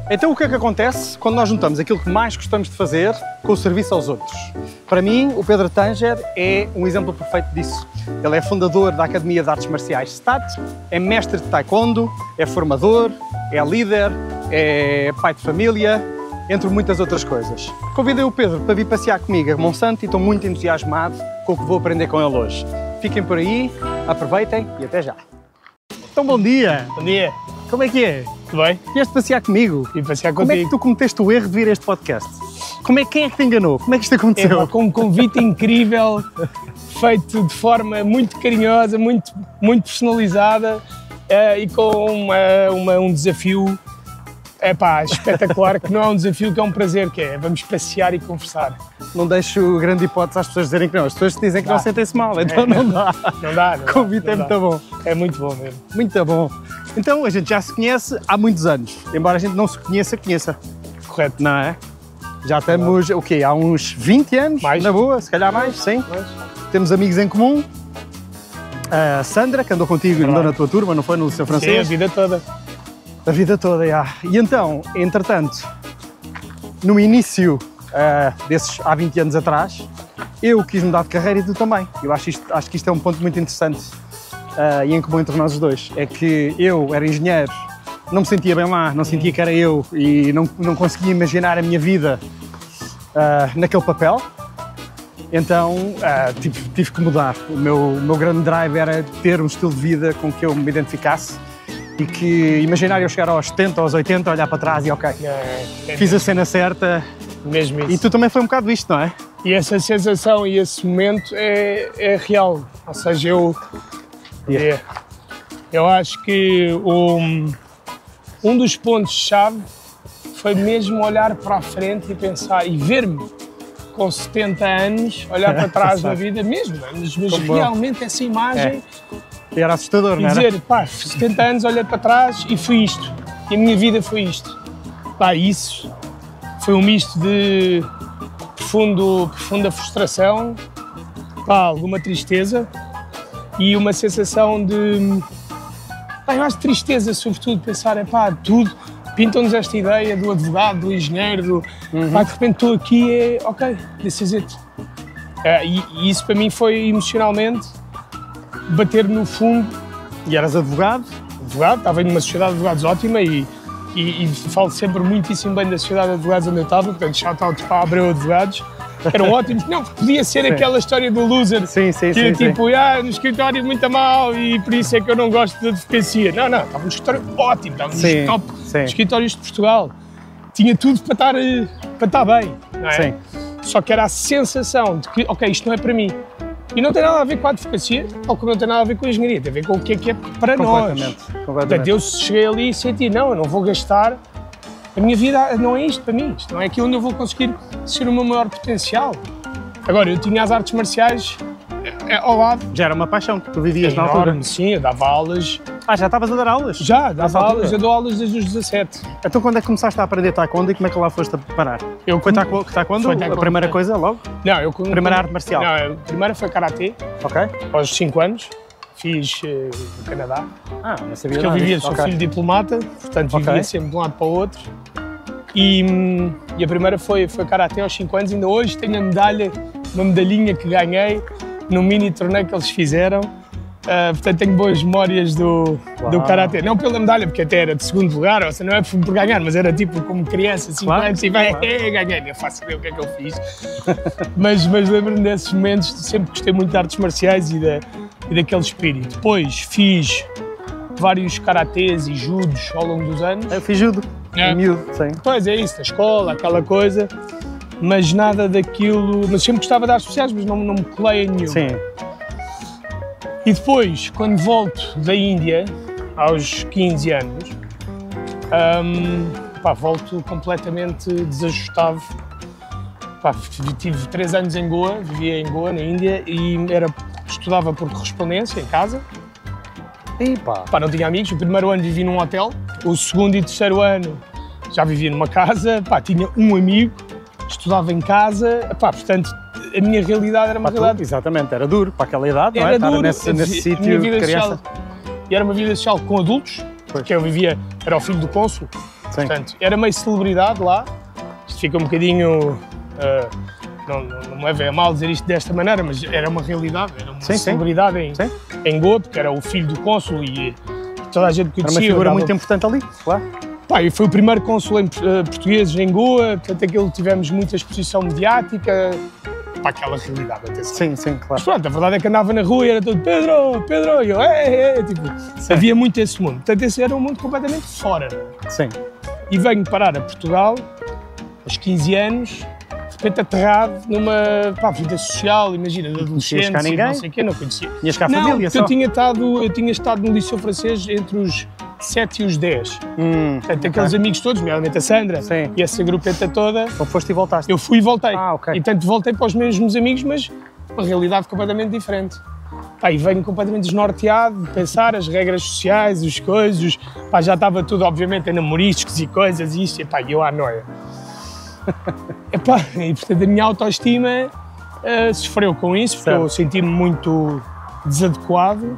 Então o que é que acontece quando nós juntamos aquilo que mais gostamos de fazer com o serviço aos outros? Para mim, o Pedro Tanger é um exemplo perfeito disso. Ele é fundador da Academia de Artes Marciais STAT, é mestre de Taekwondo, é formador, é líder, é pai de família, entre muitas outras coisas. Convidei o Pedro para vir passear comigo a Monsanto e estou muito entusiasmado com o que vou aprender com ele hoje. Fiquem por aí, aproveitem e até já. Então, bom dia! Bom dia! Como é que é? Tudo bem? Vieste passear comigo? Vim passear Como contigo. é que tu cometeste o erro de vir a este podcast? Quem é que te enganou? Como é que isto aconteceu? Com um convite incrível, feito de forma muito carinhosa, muito personalizada e com um desafio espetacular, que não é um desafio, que é um prazer, que é vamos passear e conversar. Não deixo grande hipótese às pessoas dizerem que não. As pessoas dizem que não sentem-se mal, então não dá. Não dá. O convite é muito bom. É muito bom mesmo. Muito bom. Então a gente já se conhece há muitos anos, embora a gente não se conheça. Correto. Não é? Já estamos, o quê? Há uns 20 anos? Mais. Na boa, se calhar mais, sim. Mais. Temos amigos em comum. A Sandra, que andou contigo e andou na tua turma, não foi? No Liceu Francês? Sim, a vida toda. A vida toda, já. E então, entretanto, no início desses há 20 anos atrás, eu quis mudar de carreira e tu também. Eu acho que isto é um ponto muito interessante e em comum entre nós os dois. É que eu era engenheiro, não me sentia bem lá, não sentia que era eu e não conseguia imaginar a minha vida naquele papel. Então tive que mudar. O meu grande drive era ter um estilo de vida com que eu me identificasse e que imaginar eu chegar aos 70, aos 80, olhar para trás e ok, fiz a cena certa. Mesmo isso. E tu também foi um bocado isto, não é? E essa sensação e esse momento é real. Ou seja, eu acho que um dos pontos-chave foi mesmo olhar para a frente e pensar e ver-me com 70 anos, olhar para trás na vida mesmo, mas realmente essa imagem era assustador, não era? E dizer, 70 anos, olhei para trás e foi isto, e a minha vida foi isto. Isso foi um misto de profunda frustração, alguma tristeza e uma sensação de, eu acho, tristeza sobretudo, pensar, tudo, pintam-nos esta ideia do advogado, do engenheiro, de repente estou aqui, this is it. E isso para mim foi emocionalmente bater no fundo. E eras advogado? Advogado, estava numa sociedade de advogados ótima e falo sempre muitíssimo bem da sociedade de advogados onde eu estava, portanto, shout-out para a Abreu Advogados, eram ótimos. Não, podia ser aquela história do loser, que era tipo, no escritório muito mal e por isso é que eu não gosto de advocacia. Não, estava num escritório ótimo, estava nos top escritórios de Portugal. Tinha tudo para estar bem, não é? Sim. Só que era a sensação de que, isto não é para mim. E não tem nada a ver com a advocacia, ou como não tem nada a ver com a engenharia, tem a ver com o que é para nós. Completamente. Eu cheguei ali e senti, eu não vou gastar, a minha vida não é isto para mim, isto não é aqui onde eu vou conseguir ser o meu maior potencial. Agora, eu tinha as artes marciais ao lado. Já era uma paixão que tu vivias na altura? Sim, eu dava aulas. Já estavas a dar aulas? Já, dava aulas, eu dou aulas desde os 17. Então quando é que começaste a aprender Taekwondo e como é que lá foste a parar? Foi Taekwondo a primeira coisa logo? Não, primeira arte marcial? Não, a primeira foi Karatê, aos 5 anos, fiz no Canadá. Não sabia porque eu vivia, sou filho de diplomata, portanto vivia sempre de um lado para o outro. E a primeira foi Karatê aos 5 anos, ainda hoje tenho uma medalhinha que ganhei num mini torneio que eles fizeram. Portanto, tenho boas memórias do Karatê. Não pela medalha, porque até era de segundo lugar, ou seja, não é por ganhar, mas era tipo como criança, 5 anos, e ganhei, não faço ideia o que é que eu fiz. mas lembro-me desses momentos, sempre gostei muito de artes marciais e daquele espírito. Depois fiz vários karatês e judos ao longo dos anos. Eu fiz judo, miúdo, sim. Pois é isso, na escola, aquela coisa, mas nada daquilo. Mas sempre gostava de artes marciais, mas não me colei em nenhum. Sim. E depois, quando volto da Índia, aos 15 anos, volto completamente desajustado. Tive 3 anos em Goa, vivia em Goa, na Índia, e estudava por correspondência em casa. Não tinha amigos. O primeiro ano vivi num hotel, o segundo e terceiro ano já vivia numa casa, tinha um amigo, estudava em casa, portanto, a minha realidade era uma realidade... Exatamente, era duro para aquela idade, não é? Era duro, nesse sítio de criança. E era uma vida social com adultos, porque eu vivia, era o filho do cônsul, Portanto, era meio celebridade lá. Isto fica um bocadinho... não me leve a mal dizer isto desta maneira, mas era uma realidade. Era uma celebridade em Goa, porque era o filho do cônsul e toda a gente conhecia. Era uma figura muito importante ali, claro. Pá, eu fui o primeiro cônsul português em Goa, portanto aquilo tivemos muita exposição mediática. Para aquela realidade, atenção. Sim, claro. Mas pronto, a verdade é que andava na rua e era todo Pedro, e eu, tipo, havia muito esse mundo. Portanto, esse era um mundo completamente fora. Sim. E venho parar a Portugal, aos 15 anos, de repente aterrado numa vida social, imagina, de adolescentes, não sei o quê, não conhecia. Tinhas cá a família só? Eu tinha estado no Liceu Francês entre os 7 e os 10. Portanto, aqueles amigos todos, nomeadamente a Sandra e essa grupeta toda. Então foste e voltaste? Eu fui e voltei. Ok. E tanto voltei para os mesmos amigos, mas uma realidade completamente diferente. Pá, e venho completamente desnorteado de pensar as regras sociais, as coisas. Pá, já estava tudo, obviamente, em namoriscos e coisas e isto. E pá, eu à noia. E portanto, a minha autoestima sofreu com isso, porque eu senti-me muito desadequado.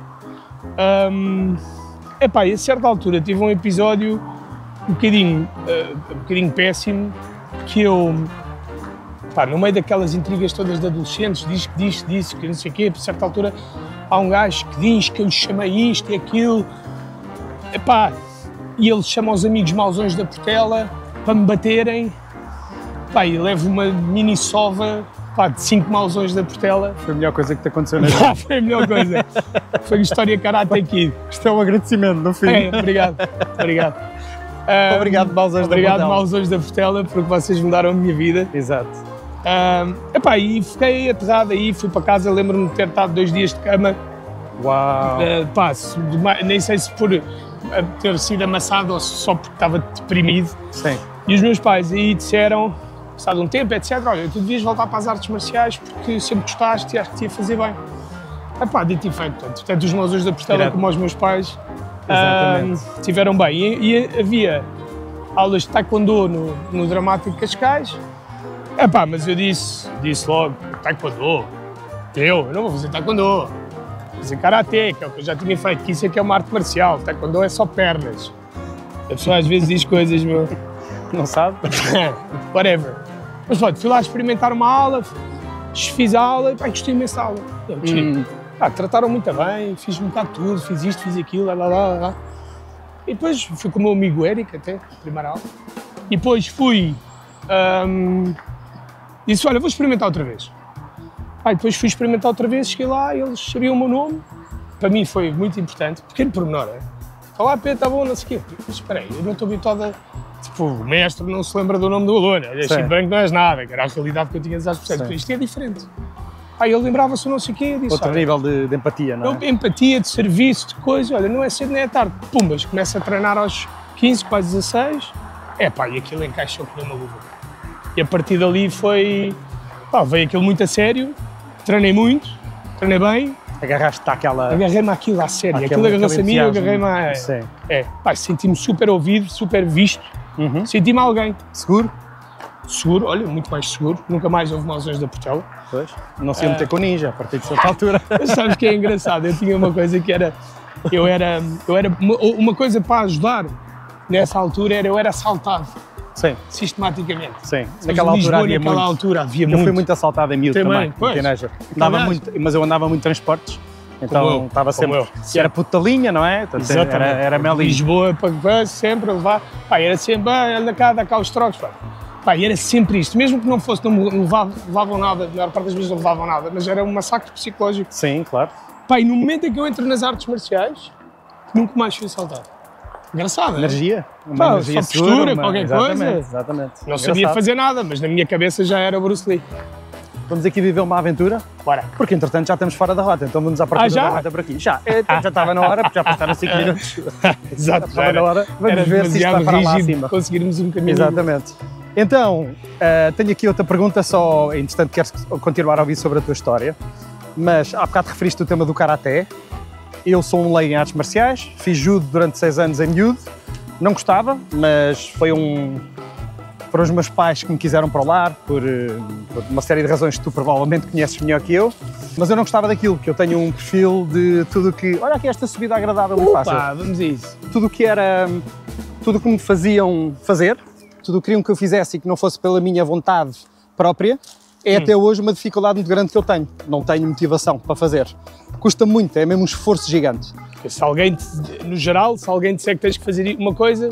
E a certa altura tive um episódio um bocadinho péssimo, que eu, no meio daquelas intrigas todas de adolescentes, diz que não sei o quê, a certa altura há um gajo que diz que eu lhe chamei isto e aquilo, e ele chama os amigos mauzões da Portela para me baterem, e levo uma mini sova de 5 mauzões da Portela. Foi a melhor coisa que te aconteceu na vida. Foi a melhor coisa. Foi uma história Karate Kid. Isto é um agradecimento, no fim. Obrigado. Obrigado, mauzões da Portela. Obrigado, mauzões da Portela, porque vocês mudaram a minha vida. Exato. E fiquei aterrado aí, fui para casa, lembro-me de ter estado 2 dias de cama. Uau! Nem sei se por ter sido amassado ou só porque estava deprimido. Sim. E os meus pais aí disseram, passado um tempo, etc. Olha, tu devias voltar para as artes marciais porque sempre gostaste e acho que te ia fazer bem. Dito e feito. Portanto, os mauzões da Portela, como os meus pais, tiveram bem. E havia aulas de taekwondo no Dramático de Cascais. Mas eu disse logo, taekwondo? Eu não vou fazer taekwondo. Vou fazer karatê, que é o que eu já tinha feito, que isso é que é uma arte marcial. Taekwondo é só pernas. A pessoa às vezes diz coisas, meu. Não sabe? Whatever. Mas pronto, fui lá experimentar uma aula, fiz a aula e gostei imenso da aula. Trataram muito bem, fiz um bocado de tudo, fiz isto, fiz aquilo, lá. E depois fui com o meu amigo Eric até, a primeira aula. E depois fui... disse, olha, vou experimentar outra vez. Depois fui experimentar outra vez, cheguei lá e eles sabiam o meu nome. Para mim foi muito importante, pequeno pormenor, Olá, Pedro, está bom, não sei o quê. Mas espera aí, eu não estou habituado a... Tipo, o mestre não se lembra do nome do aluno. Achei bem que não és nada, que era a realidade que eu tinha de 10%. Isto é diferente. Ele lembrava-se não sei o quê. Disse, outro nível de empatia, não é? Empatia, de serviço, de coisa. Olha, não é cedo nem é tarde. Pumbas, começa a treinar aos 15, quase 16. E aquilo encaixou como uma luva. E a partir dali foi... veio aquilo muito a sério. Treinei muito, treinei bem. Agarraste-te àquela... Agarrei-me àquilo à sério. Aquilo agarrou-se a mim, eu agarrei-me a... Senti-me super ouvido, super visto. Senti-me alguém. Seguro? Seguro, olha, muito mais seguro. Nunca mais houve mauzões da Portela. Pois, não se ia meter com ninja a partir de certa altura. Mas sabes que é engraçado? Eu tinha uma coisa que era... Uma coisa para ajudar nessa altura eu era assaltado. Sim. Sistematicamente. Sim. Naquela altura havia muito. Eu fui muito assaltado em miúdo também. Mas eu andava muito em transportes. Então estava sempre. Era puta linha, não é? Era melinho. Lisboa para sempre levar. Era sempre. Anda cá os trocos. E era sempre isto. Mesmo que não fosse, não levavam nada. A maior parte das vezes não levavam nada. Mas era um massacre psicológico. Sim, claro. E no momento em que eu entro nas artes marciais, nunca mais fui assaltado. Engraçado, energia. Uma energia só postura, qualquer coisa. Exatamente. Não sabia fazer nada, mas na minha cabeça já era Bruce Lee. Vamos aqui viver uma aventura? Bora. Porque entretanto já estamos fora da rota, então vamos à partida da rota por aqui. Já estava na hora, porque já passaram 5 minutos. Exato, já estava na hora. Vamos ver se isto está para lá acima. Conseguirmos um caminho. Exatamente. Então, tenho aqui outra pergunta, só entretanto queres continuar a ouvir sobre a tua história, mas há bocado referiste o tema do Karaté. Eu sou um leigo em artes marciais, fiz judo durante 6 anos em miúdo, não gostava, mas foram os meus pais que me quiseram para o lar, por uma série de razões que tu provavelmente conheces melhor que eu, mas eu não gostava daquilo, porque eu tenho um perfil de tudo que... Olha aqui esta subida agradável e fácil. Vamos a isso. Tudo tudo o que me faziam fazer, tudo o que queriam que eu fizesse e que não fosse pela minha vontade própria, é até hoje uma dificuldade muito grande que eu tenho. Não tenho motivação para fazer. Custa muito, é mesmo um esforço gigante. Se alguém, no geral, se alguém disser que tens que fazer uma coisa,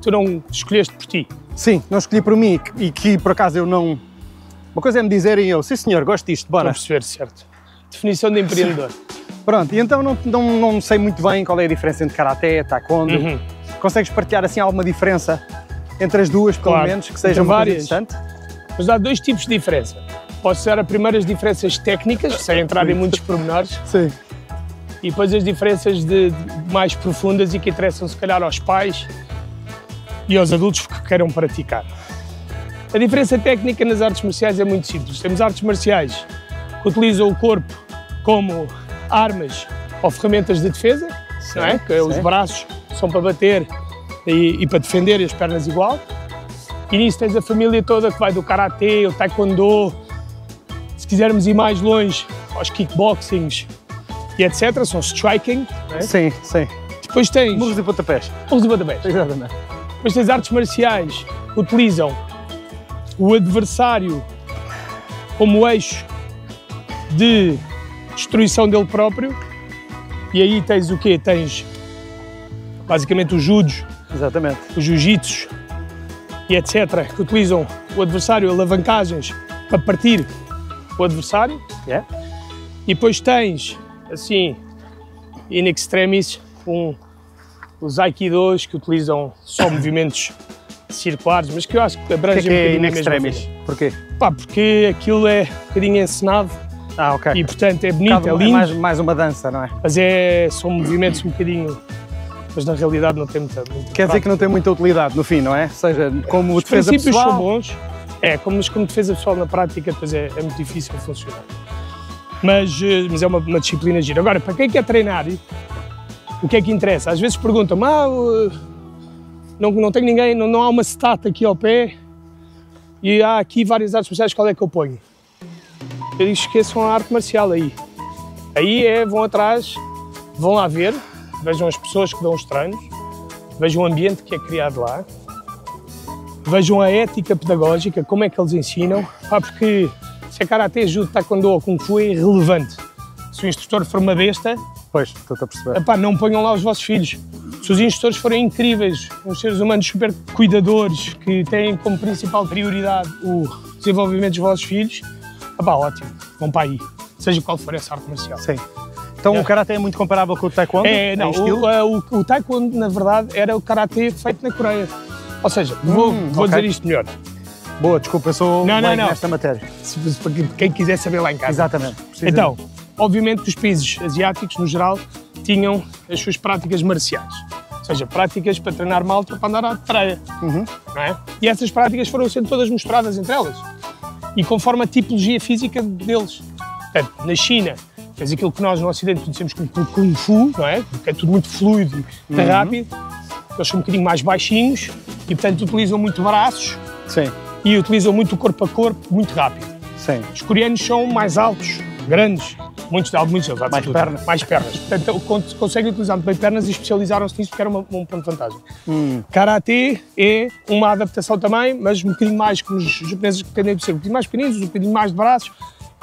tu não escolheste por ti. Sim, não escolhi por mim e que por acaso eu não... Uma coisa é me dizerem eu, sim senhor, gosto disto, bora. Estou a perceber, certo. Definição de empreendedor. Pronto, e então não sei muito bem qual é a diferença entre Karaté e Taekwondo. Consegues partilhar assim alguma diferença entre as duas, pelo menos, que seja uma coisa interessante? Mas há dois tipos de diferença. Posso dar as primeiras diferenças técnicas, sem entrar em muitos pormenores. Sim. E depois as diferenças mais profundas e que interessam se calhar aos pais e aos adultos que queiram praticar. A diferença técnica nas artes marciais é muito simples. Temos artes marciais que utilizam o corpo como armas ou ferramentas de defesa, não é? Que os braços são para bater e para defender, e as pernas igual. E nisso tens a família toda que vai do Karatê, o Taekwondo, se quisermos ir mais longe, aos kickboxings e etc. São striking. Não é? Sim, sim. Depois tens... Murros e pontapés. Murros e pontapés. Exatamente. Depois tens artes marciais que utilizam o adversário como eixo de destruição dele próprio. E aí tens o quê? Tens basicamente os judos, exatamente, os jiu-jitsus e etc. que utilizam o adversário, alavancagens para partir o adversário. E depois tens, assim, in extremis, os aikidos que utilizam só movimentos circulares, mas que eu acho que abrangem um bocadinho in extremis? Porquê? Porque aquilo é um bocadinho encenado. Ok. E portanto é bonito, é lindo. É mais uma dança, não é? Mas são movimentos um bocadinho, mas na realidade não tem muita Quer dizer que não tem muita utilidade no fim, não é? Ou seja, como os defesa princípios pessoal... são bons, como defesa pessoal na prática depois é muito difícil funcionar. Mas é uma disciplina gira. Agora, para quem quer treinar, o que é que interessa? Às vezes perguntam-me, não tenho ninguém, não há uma stat aqui ao pé e há aqui várias artes marciais, qual é que eu ponho? Eu digo, esqueçam a arte marcial aí. Aí vão atrás, vão lá ver, vejam as pessoas que dão os treinos, vejam o ambiente que é criado lá, vejam a ética pedagógica, como é que eles ensinam, porque se é Karatê, Judo, Taekwondo ou Kung Fu é irrelevante. Se o instrutor for uma besta, pois, estou a perceber. Não ponham lá os vossos filhos. Se os instrutores forem incríveis, uns seres humanos super cuidadores, que têm como principal prioridade o desenvolvimento dos vossos filhos, ótimo, vão para aí, seja qual for essa arte marcial. Sim. Então o Karaté é muito comparável com o Taekwondo? Não, o Taekwondo, na verdade, era o Karaté feito na Coreia. Ou seja, vou dizer isto melhor. Boa, desculpa, eu sou leigo nesta matéria. Para quem quiser saber lá em casa. Exatamente. Então, obviamente que os países asiáticos, no geral, tinham as suas práticas marciais. Ou seja, práticas para treinar malta para andar à praia. Não é? E essas práticas foram sendo todas misturadas entre elas. E conforme a tipologia física deles. Portanto, na China, tens aquilo que nós no Ocidente conhecemos como Kung Fu, não é? Porque é tudo muito fluido e rápido. Eles são um bocadinho mais baixinhos e, portanto, utilizam muito braços. Sim. E utilizam muito corpo a corpo, muito rápido. Sim. Os coreanos são mais altos, grandes, muitos deles, mais pernas. Mais pernas. Portanto, conseguem utilizar muito bem pernas e especializaram-se nisso porque era um ponto de vantagem. Karatê é uma adaptação também, mas um bocadinho mais como os japoneses que tendem a ser um bocadinho mais pequeninos, um bocadinho mais de braços.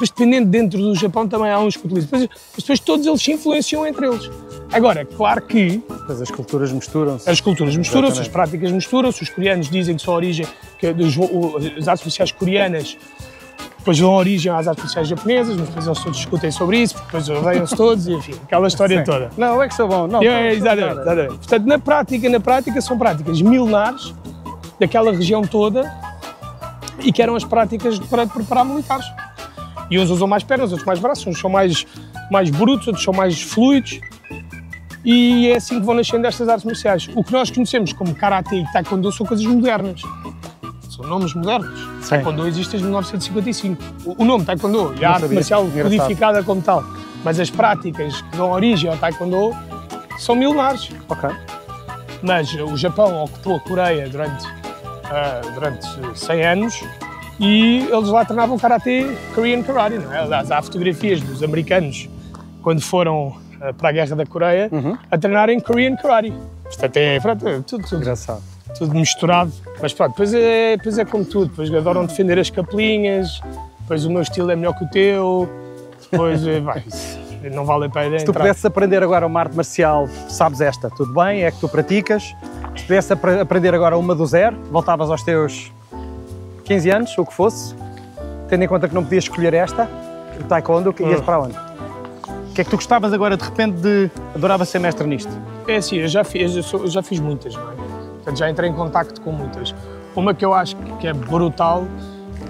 Mas dependendo dentro do Japão também há uns que utilizam. Mas depois todos eles se influenciam entre eles. Agora, claro que... Mas as culturas misturam-se. As culturas misturam-se, as práticas misturam-se. Os coreanos dizem que são a origem, que as artes marciais coreanas depois dão origem às artes marciais japonesas, mas depois eles todos discutem sobre isso, porque depois odeiam-se todos e enfim, aquela história toda. Não, é que sou bom. Não, exatamente. Portanto, na prática são práticas milenares daquela região toda e que eram as práticas para preparar militares. E uns usam mais pernas, outros mais braços, uns são mais brutos, outros são mais fluidos. E é assim que vão nascendo estas artes marciais. O que nós conhecemos como Karatê e Taekwondo são coisas modernas. São nomes modernos. Sim. Taekwondo existe desde 1955. O nome Taekwondo e a arte marcial codificada como tal. Mas as práticas que dão origem ao Taekwondo são milenares. Ok. Mas o Japão ocupou a Coreia durante 100 anos e eles lá treinavam Karatê, Korean Karate, não é? Aliás, há fotografias dos americanos quando foram para a Guerra da Coreia a treinarem Korean Karate. Portanto, tudo. Engraçado. Tudo misturado. Mas pronto, depois é como tudo. Depois adoram defender as capelinhas, depois o meu estilo é melhor que o teu, depois não vale a pena entrar. Se tu pudesses aprender agora uma arte marcial, sabes esta, tudo bem, é que tu praticas. Se pudesses aprender agora uma do zero, voltavas aos teus 15 anos, ou o que fosse, tendo em conta que não podias escolher esta, o taekwondo, ias para onde? O que é que tu gostavas agora, de repente, adorava ser mestre nisto? É assim, eu já fiz muitas, não é? Portanto, já entrei em contacto com muitas. Uma que eu acho que é brutal,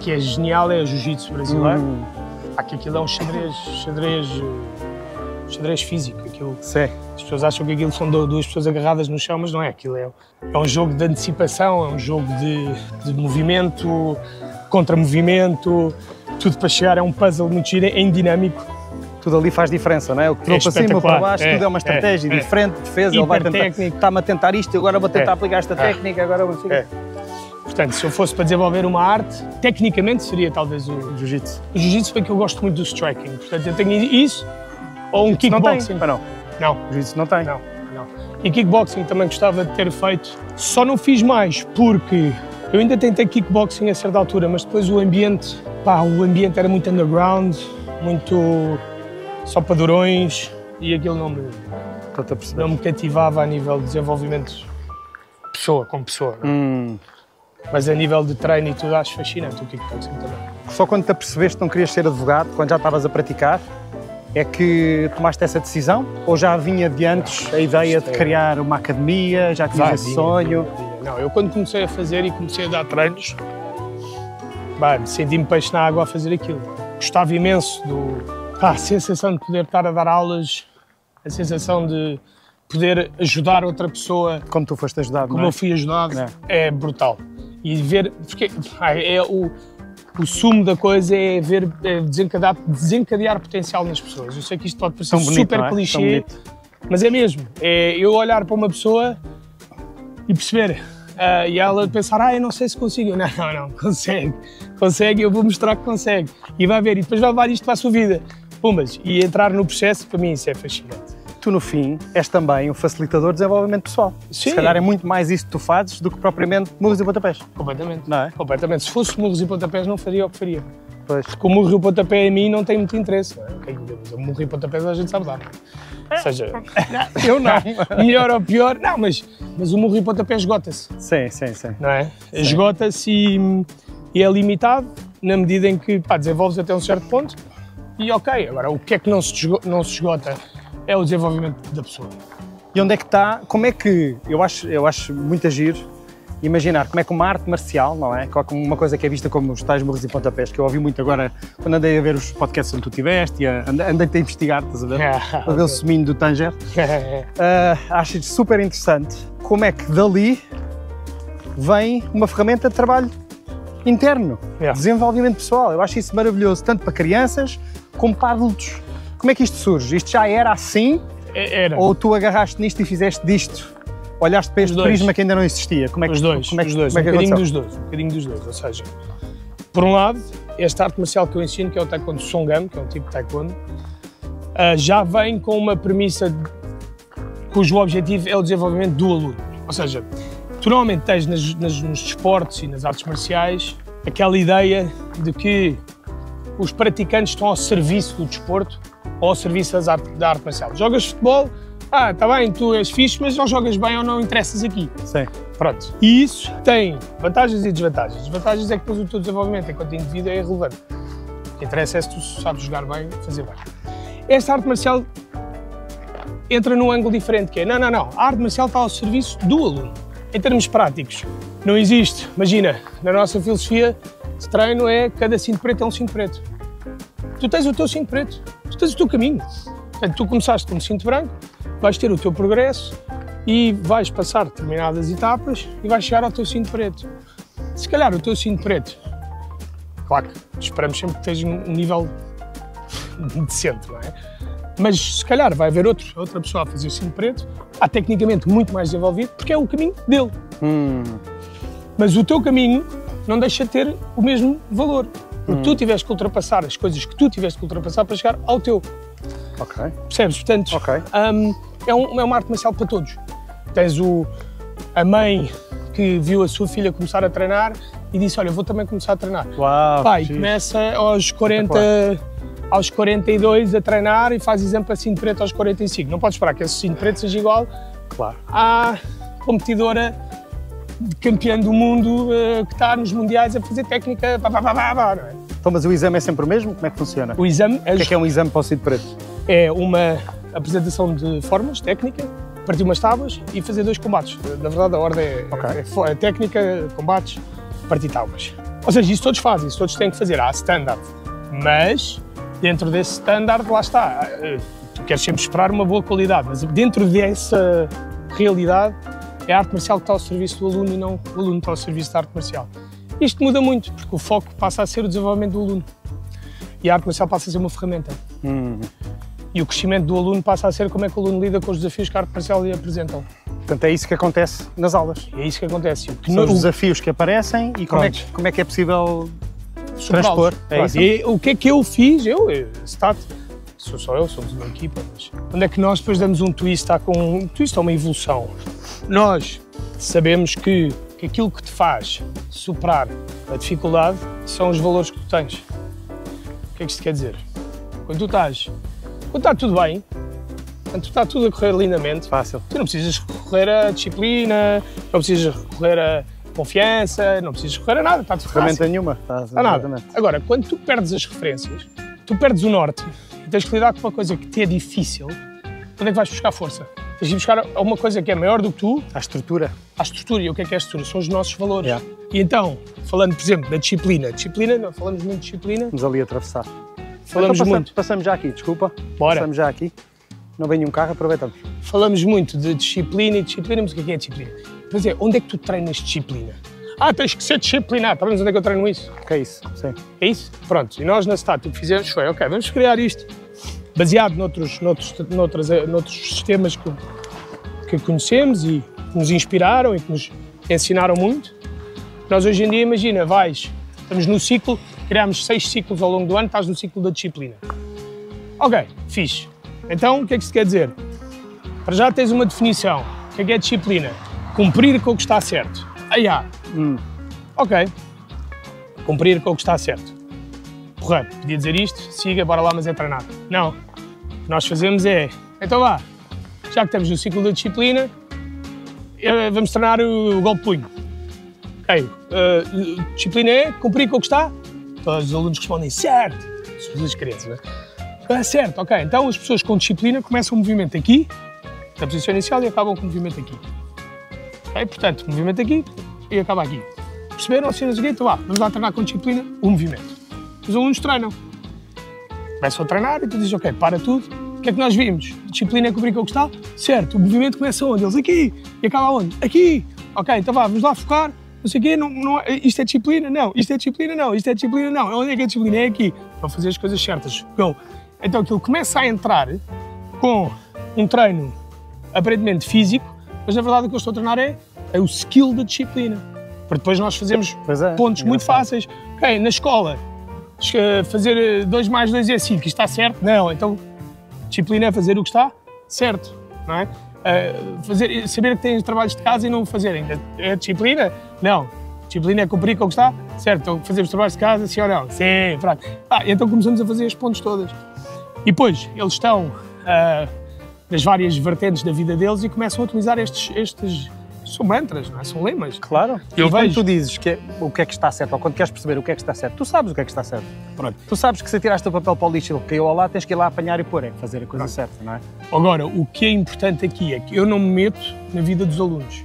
que é genial, é o jiu-jitsu brasileiro. Que aquilo é um xadrez físico. Aquilo, sim. As pessoas acham que aquilo são duas pessoas agarradas no chão, mas não é. Aquilo é um jogo de antecipação, é um jogo de movimento, contra-movimento, tudo para chegar a um puzzle muito giro, em dinâmico. Tudo ali faz diferença, não é? O que para cima ou para baixo, tudo é uma estratégia diferente, defesa, ele vai tentar, está-me a tentar isto, agora vou tentar aplicar esta técnica, agora vou fazer. Portanto, se eu fosse para desenvolver uma arte, tecnicamente seria talvez o jiu-jitsu. O jiu-jitsu é que eu gosto muito do striking, portanto eu tenho isso ou um kickboxing. Não. Não. O jiu-jitsu não tem. Não. E kickboxing também gostava de ter feito, só não fiz mais porque eu ainda tentei kickboxing a certa altura, mas depois o ambiente era muito underground, muito só padrões e aquilo não me cativava a nível de desenvolvimento pessoa com pessoa. Mas a nível de treino e tudo acho fascinante o kickboxing também. Só quando te apercebeste que não querias ser advogado, quando já estavas a praticar, é que tomaste essa decisão? Ou já vinha de antes a ideia de criar uma academia, já tinhas esse sonho? Não, eu quando comecei a fazer e comecei a dar treinos, senti-me peixe na água a fazer aquilo. Gostava imenso a sensação de poder estar a dar aulas, a sensação de poder ajudar outra pessoa. Como tu foste ajudado, como eu fui ajudado, é brutal. E ver, porque o sumo da coisa é ver desencadear potencial nas pessoas. Eu sei que isto pode parecer super clichê, mas é mesmo. É eu olhar para uma pessoa e perceber, e ela pensar, eu não sei se consigo. Não, consegue, eu vou mostrar que consegue. E vai ver, e depois vai levar isto para a sua vida. Pumbas, e entrar no processo, para mim isso é fascinante. Tu, no fim, és também um facilitador de desenvolvimento pessoal. Sim. Se calhar é muito mais isso que tu fazes do que propriamente murros e pontapés. Completamente. Não é? Completamente. Se fosse murros e pontapés, não faria o que faria. Pois. Porque o murro e o pontapé a mim não tem muito interesse. Não é? O murro e o pontapés a gente sabe dar. Ou seja, eu não. Melhor ou pior, não, mas o murro e o pontapé esgota-se. Sim. Não é? Esgota-se e é limitado na medida em que desenvolves até um certo ponto. E ok, agora o que é que não se esgota é o desenvolvimento da pessoa. E onde é que está, como é que, eu acho muito giro imaginar como é que uma arte marcial, não é? Como uma coisa que é vista como os tais murros e pontapés, que eu ouvi muito agora quando andei a ver os podcasts onde tu estiveste e andei-te a investigar, estás a ver? A ver o suminho do Tanger. Acho super interessante como é que dali vem uma ferramenta de trabalho interno, desenvolvimento pessoal. Eu acho isso maravilhoso, tanto para crianças como para adultos. Como é que isto surge? Isto já era assim? Era. Ou tu agarraste nisto e fizeste disto? Olhaste para este prisma que ainda não existia? Como é que, os dois. Um bocadinho dos dois. Ou seja, por um lado, esta arte marcial que eu ensino, que é o Taekwondo Songam, que é um tipo de Taekwondo, já vem com uma premissa cujo objetivo é o desenvolvimento do aluno. Ou seja, tu normalmente tens nos desportos e nas artes marciais aquela ideia de que os praticantes estão ao serviço do desporto ou ao serviço da arte marcial. Jogas futebol, está bem, tu és fixe, mas não jogas bem ou não interessas aqui. Sim. Pronto. E isso tem vantagens e desvantagens. As vantagens é que depois o teu desenvolvimento enquanto indivíduo é irrelevante. O que interessa é se tu sabes jogar bem e fazer bem. Esta arte marcial entra num ângulo diferente, que é, não, a arte marcial está ao serviço do aluno. Em termos práticos, não existe. Imagina, na nossa filosofia de treino cada cinto preto é um cinto preto. Tu tens o teu cinto preto, tu tens o teu caminho. Portanto, tu começaste como cinto branco, vais ter o teu progresso e vais passar determinadas etapas e vais chegar ao teu cinto preto. Se calhar o teu cinto preto, claro que esperamos sempre que esteja um nível decente, não é? Mas se calhar vai haver outra pessoa a fazer o cinto preto, tecnicamente muito mais desenvolvido, porque é o caminho dele. Mas o teu caminho não deixa de ter o mesmo valor. Porque tu tiveste que ultrapassar as coisas que tu tiveste que ultrapassar para chegar ao teu. Ok. Percebes? Portanto, é uma arte marcial para todos. tens a mãe que viu a sua filha começar a treinar e disse, olha, vou também começar a treinar. Uau, pá, e começa aos 42 a treinar e faz exame para cinto preto aos 45. Não podes esperar que esse cinto preto seja igual à competidora de campeã do mundo que está nos mundiais a fazer técnica, não é? Então, mas o exame é sempre o mesmo? Como é que funciona? O exame... O que é um exame para o cinto preto? É uma apresentação de formas, técnica, partir umas tábuas e fazer 2 combates. Na verdade, a ordem é técnica, combates, partir tábuas. Ou seja, isso todos fazem, isso todos têm que fazer. Há standard. Mas, dentro desse standard, lá está. Tu queres sempre esperar uma boa qualidade, mas dentro dessa realidade, é a arte marcial que está ao serviço do aluno e não o aluno está ao serviço da arte marcial. Isto muda muito, porque o foco passa a ser o desenvolvimento do aluno. E a arte marcial passa a ser uma ferramenta. E o crescimento do aluno passa a ser como é que o aluno lida com os desafios que a arte marcial lhe apresentam. Portanto, é isso que acontece nas aulas. É isso que acontece. São os desafios que aparecem e como é que é possível transpor. É isso? E o que é que eu fiz? Sou só eu, somos uma equipa, mas onde é que nós depois damos um twist, uma evolução? Nós sabemos que aquilo que te faz superar a dificuldade são os valores que tu tens. O que é que isto quer dizer? Quando está tudo bem, quando está tudo a correr lindamente, fácil. Tu não precisas recorrer à disciplina, não precisas recorrer à confiança, não precisas recorrer a nada, está tudo ferramenta nenhuma. A nada. Agora, quando tu perdes as referências, tu perdes o norte e tens que lidar com uma coisa que te é difícil, onde é que vais buscar força? Tens de buscar uma coisa que é maior do que tu. A estrutura. A estrutura. E o que é a estrutura? São os nossos valores. E então, falando, por exemplo, da disciplina. Não falamos muito de disciplina. Vamos ali atravessar. Falamos muito. Passamos já aqui, desculpa. Bora. Passamos já aqui. Não vem nenhum carro, aproveitamos. Falamos muito de disciplina, mas o que é disciplina? Pois é, onde é que tu treinas disciplina? Tens que ser disciplinado. Sabes onde é que eu treino isso? Que é isso, sim. É isso? Pronto. E nós na STAT o que fizemos foi, vamos criar isto. Baseado noutros sistemas que conhecemos e que nos inspiraram e que nos ensinaram muito. Nós hoje em dia, imagina, estamos no ciclo, criámos 6 ciclos ao longo do ano, estás no ciclo da disciplina. Ok, fixe. Então, o que é que isto quer dizer? Para já tens uma definição. O que é disciplina? Cumprir com o que está certo. Ok. Cumprir com o que está certo. Porra, podia dizer isto, siga, bora lá, mas é treinar. Não. O que nós fazemos é, então vá, já que estamos no ciclo da disciplina, vamos treinar o golpe de punho. Ok. Disciplina é cumprir com o que está? Todos os alunos respondem certo. As crianças, não é? Certo, ok. Então as pessoas com disciplina começam o movimento aqui, na posição inicial, e acabam com o movimento aqui. Ok? Portanto, movimento aqui e acaba aqui. Perceberam? Assim, então vá, vamos lá treinar com disciplina o movimento. Os alunos treinam. Começam a treinar e tu dizes, ok, para tudo. O que é que nós vimos? Disciplina é cumprir com o que está? Certo. O movimento começa onde? Eles aqui. E acaba onde? Aqui. Ok, então vá, vamos lá focar. Não sei o quê, isto é disciplina? Não. Isto é disciplina? Não. Isto é disciplina? Não. Onde é que é disciplina? É aqui. Para fazer as coisas certas. Go. Então aquilo começa a entrar com um treino aparentemente físico, mas na verdade o que eu estou a treinar é o skill da disciplina. Para depois nós fazermos pontos muito fáceis. Ok, na escola, fazer 2 mais 2 é 5, isto está certo? Não. Então, disciplina é fazer o que está certo, não é? Saber que têm trabalhos de casa e não o fazerem. É disciplina? Não. Disciplina é cumprir com o que está certo. Então, fazemos trabalhos de casa, sim ou não? Sim, pronto. Então começamos a fazer as pontos todas. E depois, eles estão nas várias vertentes da vida deles e começam a utilizar estes são mantras, não é? São lemas. Claro. E quando tu dizes o que é que está certo, ou quando queres perceber o que é que está certo, tu sabes o que é que está certo. Pronto. Tu sabes que se tiraste o papel para o lixo e ele caiu ao lado, tens que ir lá apanhar e pôr, fazer a coisa certa, não é? Agora, o que é importante aqui é que eu não me meto na vida dos alunos.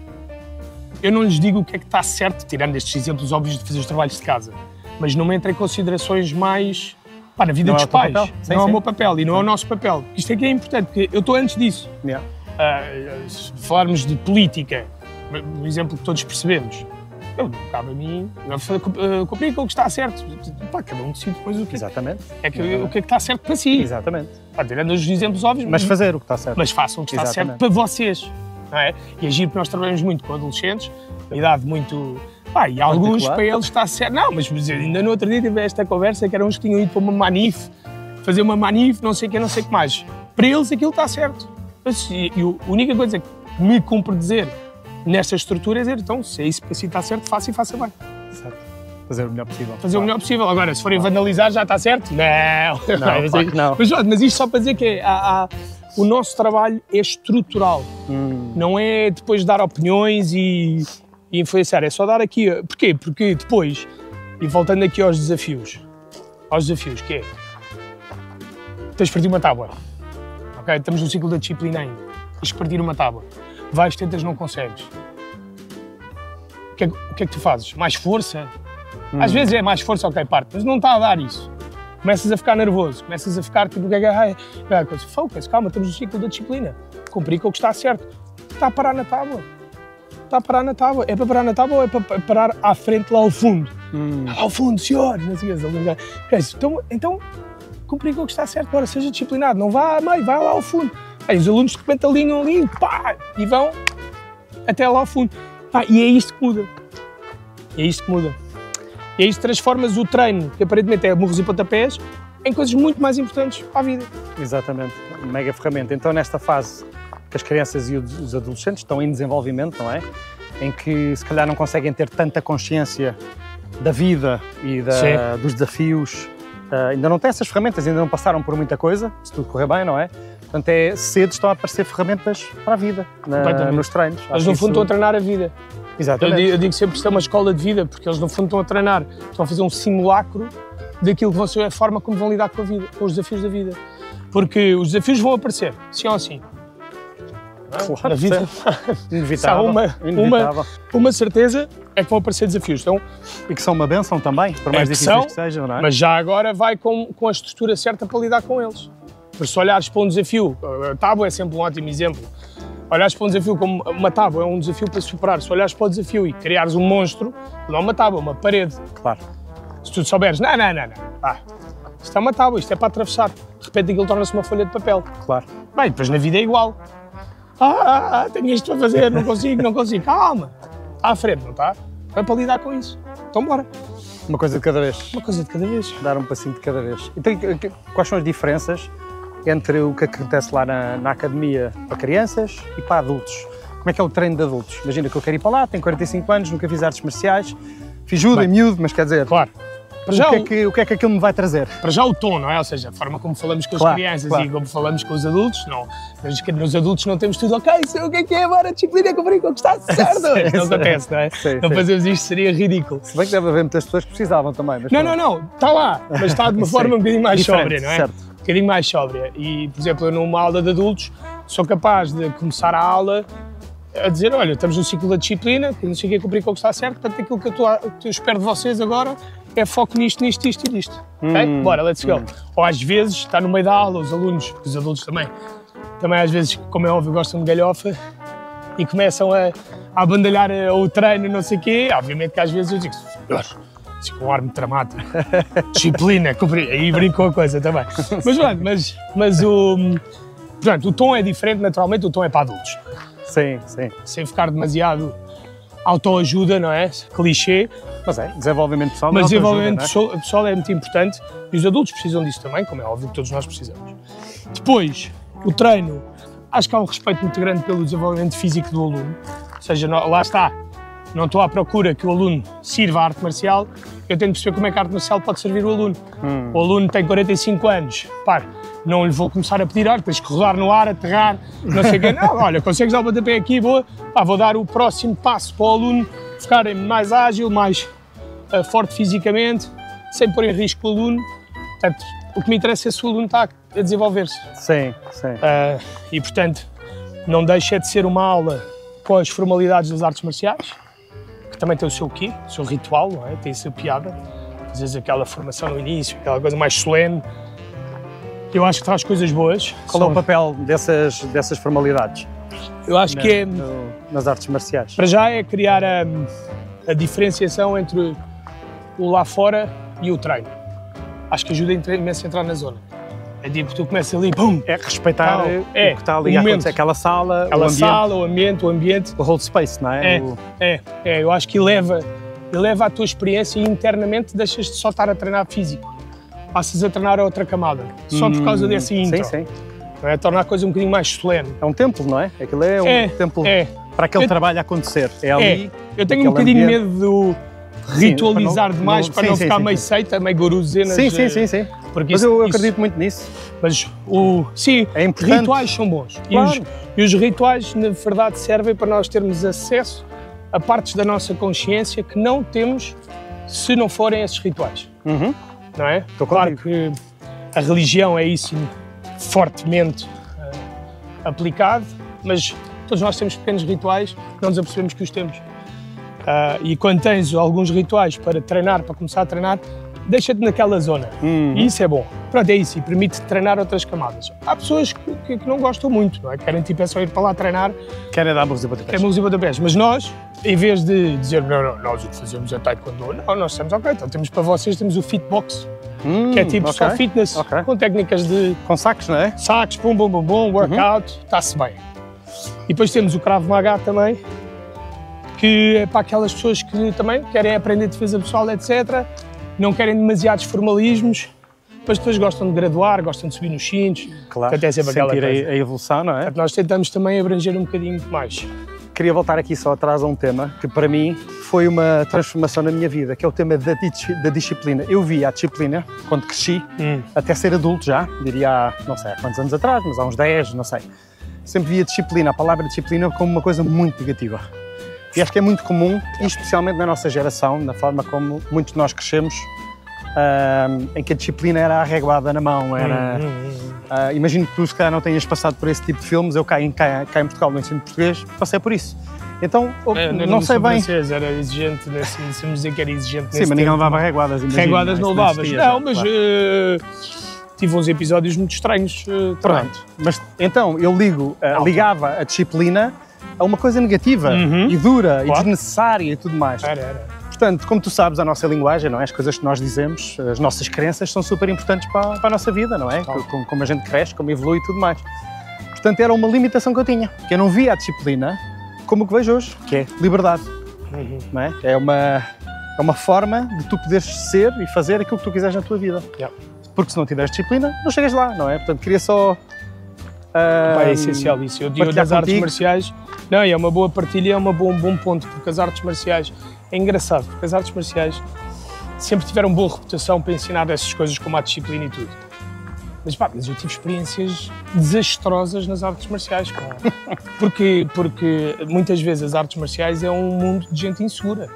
Eu não lhes digo o que é que está certo, tirando estes exemplos óbvios de fazer os trabalhos de casa, mas não me entro em considerações mais na vida dos pais. Não é o meu papel e não é o nosso papel. Isto é que é importante, porque eu estou antes disso. Se falarmos de política, o exemplo que todos percebemos, não cabe a mim cumprir com o que está certo. Cada um decide depois o que, Exatamente. O que é que está certo para si. Exatamente. Tirando os exemplos óbvios. Mas fazer o que está certo. Mas façam o que está certo para vocês. Não é? E agir, porque nós trabalhamos muito com adolescentes, uma idade muito... e alguns para eles está certo. Não, mas ainda no outro dia tive esta conversa que eram uns que tinham ido para uma manif, fazer uma manif, não sei o que mais. Para eles aquilo está certo. E a única coisa me cumpre dizer, nesta estrutura, é dizer, então, se é isso para si está certo, faça e faça bem. Certo. Fazer o melhor possível. Fazer o melhor possível. Agora, se forem vandalizar, já está certo? Não. Não, claro que não. Mas isto só para dizer que o nosso trabalho é estrutural. Não é depois dar opiniões e influenciar. É só dar aqui. Porquê? Porque depois, e voltando aqui aos desafios, que é, tens de partir uma tábua. Okay? Estamos no ciclo da disciplina ainda. Tens de partir uma tábua. Vais, tentas, não consegues. O que é que tu fazes? Mais força? Às vezes é mais força, ok, parte, mas não está a dar isso. Começas a ficar nervoso, começas a ficar tipo, focus, calma, estamos no ciclo da disciplina. Cumprir com o que está certo. Está a parar na tábua. Está a parar na tábua. É para parar na tábua ou é para parar à frente lá ao fundo? Lá ao fundo, senhor! Não sei então, cumprir com o que está certo, bora, seja disciplinado, não vá a meio, vai lá ao fundo. Aí os alunos de repente alinham ali, pá, e vão até lá ao fundo. Pá, e é isto que muda. E é isto que transformas o treino, que aparentemente é murros e pontapés, em coisas muito mais importantes para a vida. Exatamente, mega ferramenta. Então, nesta fase que as crianças e os adolescentes estão em desenvolvimento, não é? Em que se calhar não conseguem ter tanta consciência da vida e dos desafios, ainda não têm essas ferramentas, ainda não passaram por muita coisa, se tudo correr bem, não é? Portanto, cedo estão a aparecer ferramentas para a vida, nos treinos. Eles no fundo estão a treinar a vida. Exatamente. Eu digo sempre que isto é uma escola de vida, porque eles no fundo estão a treinar, estão a fazer um simulacro daquilo que vai ser a forma como vão lidar com a vida, com os desafios da vida. Porque os desafios vão aparecer, sim ou sim. Claro, na vida, inevitável, uma certeza é que vão aparecer desafios. Então, e que são uma bênção também, por mais difíceis que sejam, não é? Mas já agora vai com a estrutura certa para lidar com eles. Porque se olhares para um desafio, a tábua é sempre um ótimo exemplo. Olhares para um desafio como uma tábua, é um desafio para superar. Se olhares para o desafio e criares um monstro, não é uma tábua, é uma parede. Claro. Se tu souberes, não. Isto é uma tábua, isto é para atravessar. De repente aquilo torna-se uma folha de papel. Claro. Bem, depois na vida é igual. Tenho isto para fazer, não consigo. Calma. Está à frente, não está? É para lidar com isso. Então bora. Uma coisa de cada vez. Uma coisa de cada vez. Dar um passinho de cada vez. Então, quais são as diferenças entre o que acontece lá na academia para crianças e para adultos? Como é que é o treino de adultos? Imagina que eu quero ir para lá, tenho 45 anos, nunca fiz artes marciais, fiz judo em miúdo, mas quer dizer... Claro. O que é que aquilo me vai trazer? Para já o tom, não é? Ou seja, a forma como falamos com as crianças e como falamos com os adultos, não. Nos adultos não temos tudo, ok, sei o que é agora, a disciplina é cumprir com o que está certo. Não acontece, não é? Não fazemos isto, seria ridículo. Se bem que deve haver muitas pessoas que precisavam também. Mas não, está lá, mas está de uma forma um bocadinho mais sóbria, não é? Certo. Um bocadinho mais sóbria. E, por exemplo, eu numa aula de adultos sou capaz de começar a aula a dizer, olha, estamos no ciclo da disciplina, que não sei o que é cumprir com o que está certo, portanto aquilo que eu espero de vocês agora é foco nisto, isto e nisto. Ok? Bora, let's go. Ou às vezes, está no meio da aula, os alunos, os adultos também às vezes, como é óbvio, gostam de galhofa e começam a abandalhar o treino, não sei o quê. Obviamente que às vezes eu digo, com um ar muito dramático, disciplina, cumprir, aí brincou a coisa também. Mas o tom é diferente, naturalmente, o tom é para adultos. Sim. Sem ficar demasiado autoajuda, não é? Clichê. Mas desenvolvimento pessoal. Mas desenvolvimento pessoal é muito importante e os adultos precisam disso também, como é óbvio que todos nós precisamos. Depois, o treino, acho que há um respeito muito grande pelo desenvolvimento físico do aluno. Ou seja, lá está, não estou à procura que o aluno sirva a arte marcial, eu tenho de perceber como é que a arte marcial pode servir o aluno. O aluno tem 45 anos, não lhe vou começar a pedir, tens que rodar no ar, aterrar, não sei o quê. Não, olha, consegues dar o pontapé aqui, boa, vou dar o próximo passo para o aluno ficar mais ágil, mais forte fisicamente, sem pôr em risco o aluno. Portanto, o que me interessa é se o aluno está a desenvolver-se. Sim. E, portanto, não deixa de ser uma aula com as formalidades das artes marciais, que também tem o seu quê, o seu ritual, não é? Tem a sua piada. Às vezes aquela formação no início, aquela coisa mais solene. Eu acho que traz coisas boas. Qual é o papel dessas formalidades? Eu acho que é... nas artes marciais. Para já é criar a diferenciação entre o lá fora e o treino. Acho que ajuda imenso a entrar na zona. É tipo, tu começas ali, pum! É respeitar o que está ali a acontecer, aquela sala, o ambiente. O hold space, não é? Eu acho que eleva a tua experiência e internamente deixas de só estar a treinar físico. Passas a treinar a outra camada, só por causa desse intro. Sim. não é? Torna a coisa um bocadinho mais solene. É um templo, não é? Aquilo é um templo para aquele trabalho acontecer. É ali. Eu tenho um bocadinho medo de ritualizar demais para não ficar meio seita, meio guruzenas. Sim. Mas eu acredito muito nisso. Mas é importante. Rituais são bons. Claro. E os rituais, na verdade, servem para nós termos acesso a partes da nossa consciência que não temos se não forem esses rituais. Não é? Claro que a religião é isso fortemente aplicado, mas todos nós temos pequenos rituais, não nos apercebemos que os temos. E quando tens alguns rituais para treinar, para começar a treinar, deixa-te naquela zona. E isso é bom. Pronto, é isso, e permite treinar outras camadas. Há pessoas que não gostam muito, não é? Querem tipo, é só ir para lá treinar. Querem dar murros e pontapés. Querem murros e pontapés. Mas nós, em vez de dizer, não, nós o que fazemos é taekwondo, não, nós estamos ok, então temos para vocês, temos o fitbox, que é tipo só fitness, com técnicas de... Com sacos, não é? Sacos, bum, workout, está-se bem. E depois temos o Krav Maga também, que é para aquelas pessoas que também querem aprender defesa pessoal, etc., não querem demasiados formalismos, mas depois gostam de graduar, gostam de subir nos cintos, claro, até sempre aquela coisa. A evolução, não é? Portanto, nós tentamos também abranger um bocadinho mais. Queria voltar aqui só atrás a um tema que para mim foi uma transformação na minha vida, que é o tema da disciplina. Eu vi a disciplina quando cresci, até ser adulto já, diria há, não sei há quantos anos atrás, mas há uns 10, não sei. Sempre vi a disciplina, a palavra disciplina, como uma coisa muito negativa. E acho que é muito comum, e especialmente na nossa geração, na forma como muitos de nós crescemos, em que a disciplina era arreguada na mão. Imagino que tu, se calhar, não tenhas passado por esse tipo de filmes. Eu cá em Portugal, no ensino português, passei por isso. Então, não sei bem. Francês, era exigente, se me dizer que era exigente nesse Sim, mas ninguém levava reguadas. Reguadas não levavas. Não, mas tive uns episódios muito estranhos. Pronto. Mas então, eu ligava a disciplina a uma coisa negativa e dura e desnecessária e tudo mais. Portanto, como tu sabes, a nossa linguagem, não é? As coisas que nós dizemos, as nossas crenças são super importantes para a nossa vida, não é? Como a gente cresce, como evolui e tudo mais. Portanto, era uma limitação que eu tinha, que eu não via a disciplina como o que vejo hoje, que é liberdade. Não é? É uma forma de tu poderes ser e fazer aquilo que tu quiseres na tua vida. Porque se não tiveres disciplina, não chegas lá, não é? Portanto, queria só... é essencial isso. Eu digo das artes marciais, não, é uma boa partilha, é um bom ponto, porque as artes marciais, é engraçado, porque as artes marciais sempre tiveram boa reputação para ensinar essas coisas como a disciplina e tudo. Mas eu tive experiências desastrosas nas artes marciais. Porque muitas vezes as artes marciais é um mundo de gente insegura.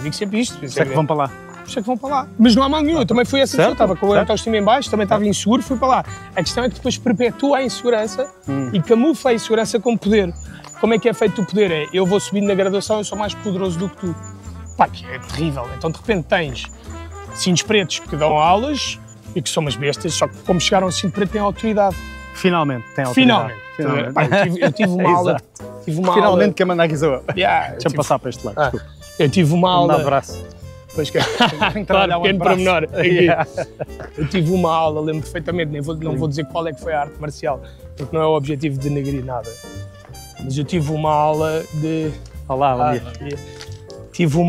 Digo sempre isto. Sei que vão para lá. Que vão para lá. Mas não há mal nenhum, eu também fui essa pessoa, estava com a autoestima em baixo, também estava inseguro, fui para lá. A questão é que depois perpetua a insegurança e camufla a insegurança com poder. Como é que é feito o poder? Eu vou subindo na graduação, eu sou mais poderoso do que tu. Que é terrível. Então de repente tens cintos pretos que dão aulas e que são umas bestas, só que como chegaram ao cinto preto têm autoridade. Finalmente tem autoridade. Finalmente. Eu tive uma aula. Finalmente quem manda aqui sou eu. Deixa-me passar para este lado, desculpa. Eu tive uma aula. Um abraço. Pois que... claro, pequeno para menor. Eu tive uma aula, lembro perfeitamente, não vou dizer qual é que foi a arte marcial, porque não é o objetivo de denegrir nada. Mas eu tive uma aula de... Olá, bom dia. Tive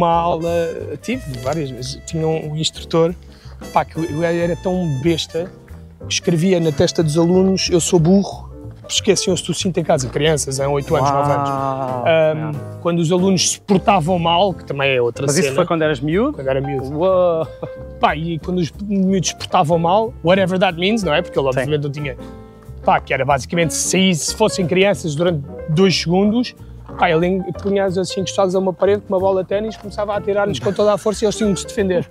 várias vezes. Tinha um instrutor, que eu era tão besta, que escrevia na testa dos alunos, eu sou burro, esqueciam-se do cinto em casa, crianças, em 8 anos, 9 anos. Quando os alunos se portavam mal, que também é outra cena. Mas isso foi quando eras miúdo? Quando era miúdo. E quando os miúdos se portavam mal, whatever that means, não é? Porque ele obviamente não tinha... que era basicamente, se fossem crianças durante 2 segundos, ele punha-os assim encostados a uma parede com uma bola de ténis, começava a atirar-lhes com toda a força e eles tinham de se defender.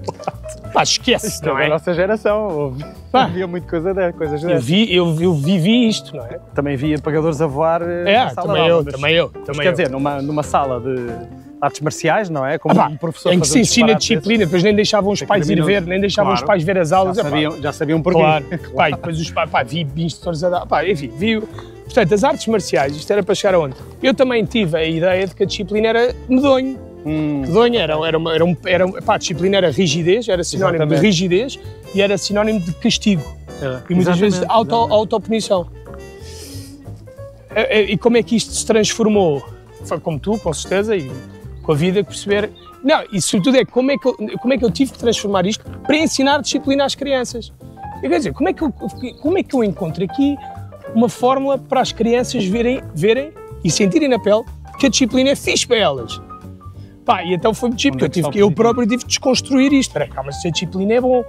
Esquece, não é? Da nossa geração, havia muita coisas dessas. Eu vivi isto, não é? Também vi apagadores a voar na sala de aula. Também eu. Quer dizer, numa sala de artes marciais, não é? Como um professor em que se ensina disciplina, depois nem deixavam os pais ir ver, nem deixavam os pais ver as aulas. Já sabiam porquê. Claro. Depois os pais, vi instrutores a dar, enfim, vi... Portanto, as artes marciais, isto era para chegar aonde? Eu também tive a ideia de que a disciplina era medonho. Medonho a disciplina era rigidez, era sinónimo de rigidez e era sinónimo de castigo. E muitas vezes de auto-punição. E como é que isto se transformou? Foi como tu, com certeza, e com a vida, perceber... Não, e sobretudo como é que eu tive que transformar isto para ensinar disciplina às crianças? Quer dizer, como é que eu encontro aqui uma fórmula para as crianças verem e sentirem na pele que a disciplina é fixe para elas. Pá, e então foi muito chique, porque eu próprio tive de desconstruir isto. Espera, calma, se a disciplina é bom,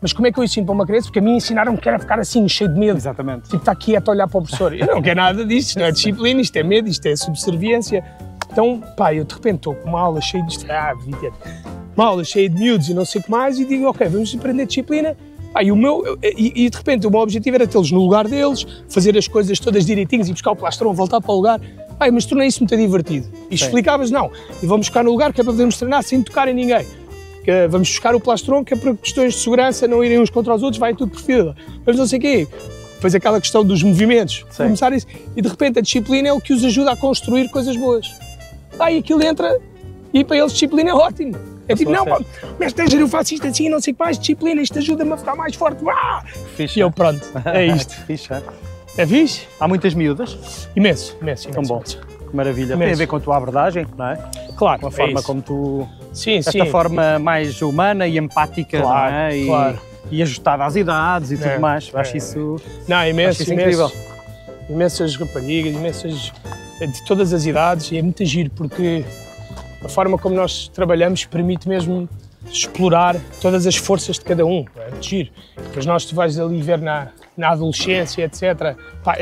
mas como é que eu ensino para uma criança? Porque a mim ensinaram que era ficar assim, cheio de medo. Exatamente. Tipo, está quieto a olhar para o professor. Eu não quero nada disto, isto não é disciplina, isto é medo, isto é subserviência. Então, pá, eu de repente estou com uma aula cheia de uma aula cheia de miúdos e não sei o que mais, e digo, ok, vamos aprender disciplina. Pá, e de repente o meu objetivo era tê-los no lugar deles, fazer as coisas todas direitinhas e buscar o plastrão, voltar para o lugar. Pá, mas tornei isso muito divertido. E explicavas, não, e vamos buscar no lugar que é para podermos treinar sem tocar em ninguém. Que vamos buscar o plastron, que é para questões de segurança, não irem uns contra os outros, vai tudo por fila. Mas não sei o quê. Depois aquela questão dos movimentos, começar isso. E de repente a disciplina é o que os ajuda a construir coisas boas. E aquilo entra, e para eles disciplina é ótimo. É tipo, não, mestre, eu faço isto assim, não sei o que mais, disciplina, isto ajuda-me a ficar mais forte. Fixe. E eu, pronto, é isto. Fixe, é? É fixe? Há muitas miúdas? Imenso. Tão bom. Maravilha. Imenso. Tem a ver com a tua abordagem, não é? Claro. Com a forma como tu... Sim. Esta forma mais humana e empática, claro, não é? Claro. E ajustada às idades e tudo mais. Acho isso... Não, imenso, acho isso incrível. Imensas raparigas, imensas... de todas as idades, e é muito giro, porque a forma como nós trabalhamos permite mesmo explorar todas as forças de cada um. É muito giro. Depois tu vais ali ver na adolescência, etc. Pá,